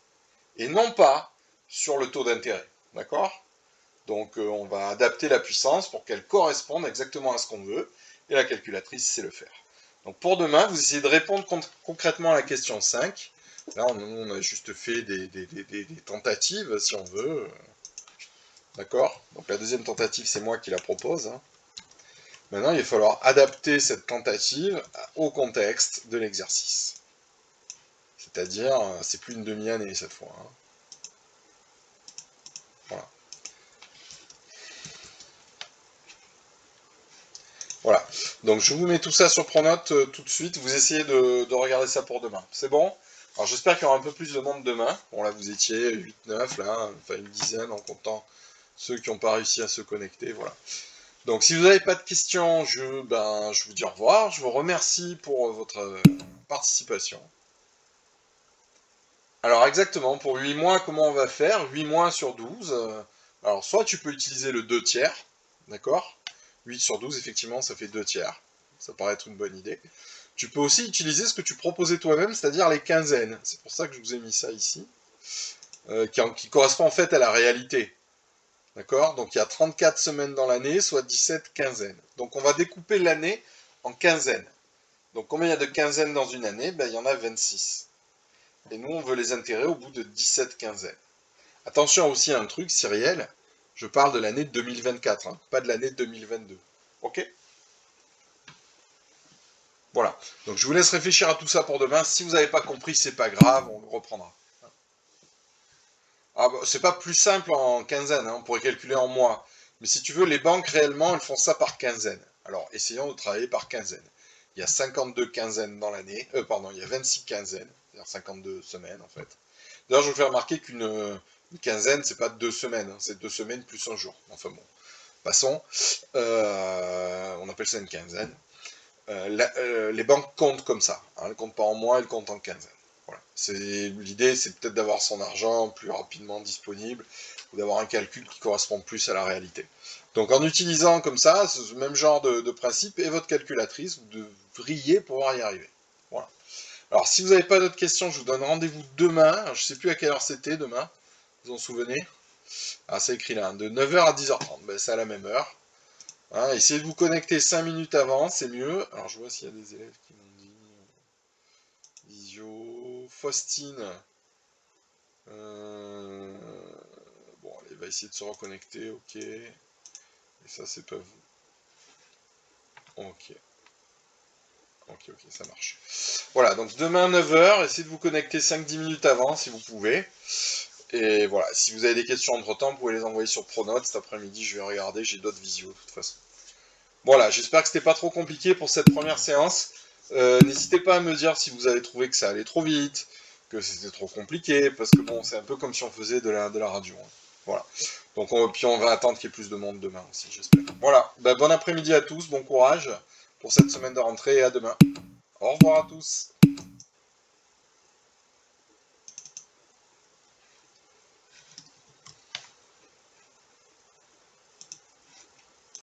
et non pas sur le taux d'intérêt. D'accord ? Donc on va adapter la puissance pour qu'elle corresponde exactement à ce qu'on veut, et la calculatrice sait le faire. Donc pour demain, vous essayez de répondre concrètement à la question 5. Là, on a juste fait des tentatives, si on veut. D'accord ? Donc la deuxième tentative, c'est moi qui la propose. Hein. Maintenant, il va falloir adapter cette tentative au contexte de l'exercice. C'est-à-dire, c'est plus une demi-année cette fois. Hein. Voilà. Voilà. Donc je vous mets tout ça sur Pronote tout de suite. Vous essayez de regarder ça pour demain. C'est bon ? Alors j'espère qu'il y aura un peu plus de monde demain. Bon là vous étiez 8-9 là, enfin une dizaine en comptant ceux qui n'ont pas réussi à se connecter. Voilà. Donc si vous n'avez pas de questions, je vous dis au revoir. Je vous remercie pour votre participation. Alors exactement, pour 8 mois, comment on va faire ? 8 mois sur 12. Alors soit tu peux utiliser le 2 tiers, d'accord ? 8 sur 12, effectivement, ça fait 2 tiers. Ça paraît être une bonne idée. Tu peux aussi utiliser ce que tu proposais toi-même, c'est-à-dire les quinzaines. C'est pour ça que je vous ai mis ça ici, qui correspond en fait à la réalité. D'accord ? Donc il y a 34 semaines dans l'année, soit 17 quinzaines. Donc on va découper l'année en quinzaines. Donc combien il y a de quinzaines dans une année ? Il y en a 26. Et nous, on veut les intégrer au bout de 17 quinzaines. Attention aussi à un truc, Cyrielle, je parle de l'année 2024, hein, pas de l'année 2022. Ok ? Voilà. Donc je vous laisse réfléchir à tout ça pour demain. Si vous n'avez pas compris, c'est pas grave, on le reprendra. Ah, bah, c'est pas plus simple en quinzaine, hein, on pourrait calculer en mois. Mais si tu veux, les banques réellement, elles font ça par quinzaine. Alors essayons de travailler par quinzaine. Il y a 52 quinzaines dans l'année, pardon, il y a 26 quinzaines, c'est-à-dire 52 semaines en fait. D'ailleurs, je vous fais remarquer qu'une quinzaine, c'est pas 2 semaines, hein, c'est 2 semaines plus un jour. Enfin bon, passons. On appelle ça une quinzaine. Les banques comptent comme ça. Hein, elles ne comptent pas en mois, elles comptent en quinzaine. Voilà. L'idée, c'est peut-être d'avoir son argent plus rapidement disponible ou d'avoir un calcul qui correspond plus à la réalité. Donc en utilisant comme ça, ce même genre de principe et votre calculatrice, vous devriez pouvoir y arriver. Voilà. Alors si vous n'avez pas d'autres questions, je vous donne rendez-vous demain. Alors, je ne sais plus à quelle heure c'était demain. Vous en souvenez ? Ah, c'est écrit là, de 9h à 10h30. Ben, c'est à la même heure. Hein, essayez de vous connecter 5 minutes avant, c'est mieux. Alors je vois s'il y a des élèves qui m'ont dit Visio, Faustine. Bon, allez, va essayer de se reconnecter, ok. Et ça, c'est pas vous. Ok. Ok, ça marche. Voilà, donc demain 9h, essayez de vous connecter 5-10 minutes avant si vous pouvez. Et voilà, si vous avez des questions entre-temps, vous pouvez les envoyer sur Pronote. Cet après-midi, je vais regarder, j'ai d'autres visios de toute façon. Voilà, j'espère que c'était pas trop compliqué pour cette première séance. N'hésitez pas à me dire si vous avez trouvé que ça allait trop vite, que c'était trop compliqué, parce que bon, c'est un peu comme si on faisait de la radio. Hein. Voilà. Donc puis on va attendre qu'il y ait plus de monde demain aussi, j'espère. Voilà, bon après-midi à tous, bon courage pour cette semaine de rentrée et à demain. Au revoir à tous.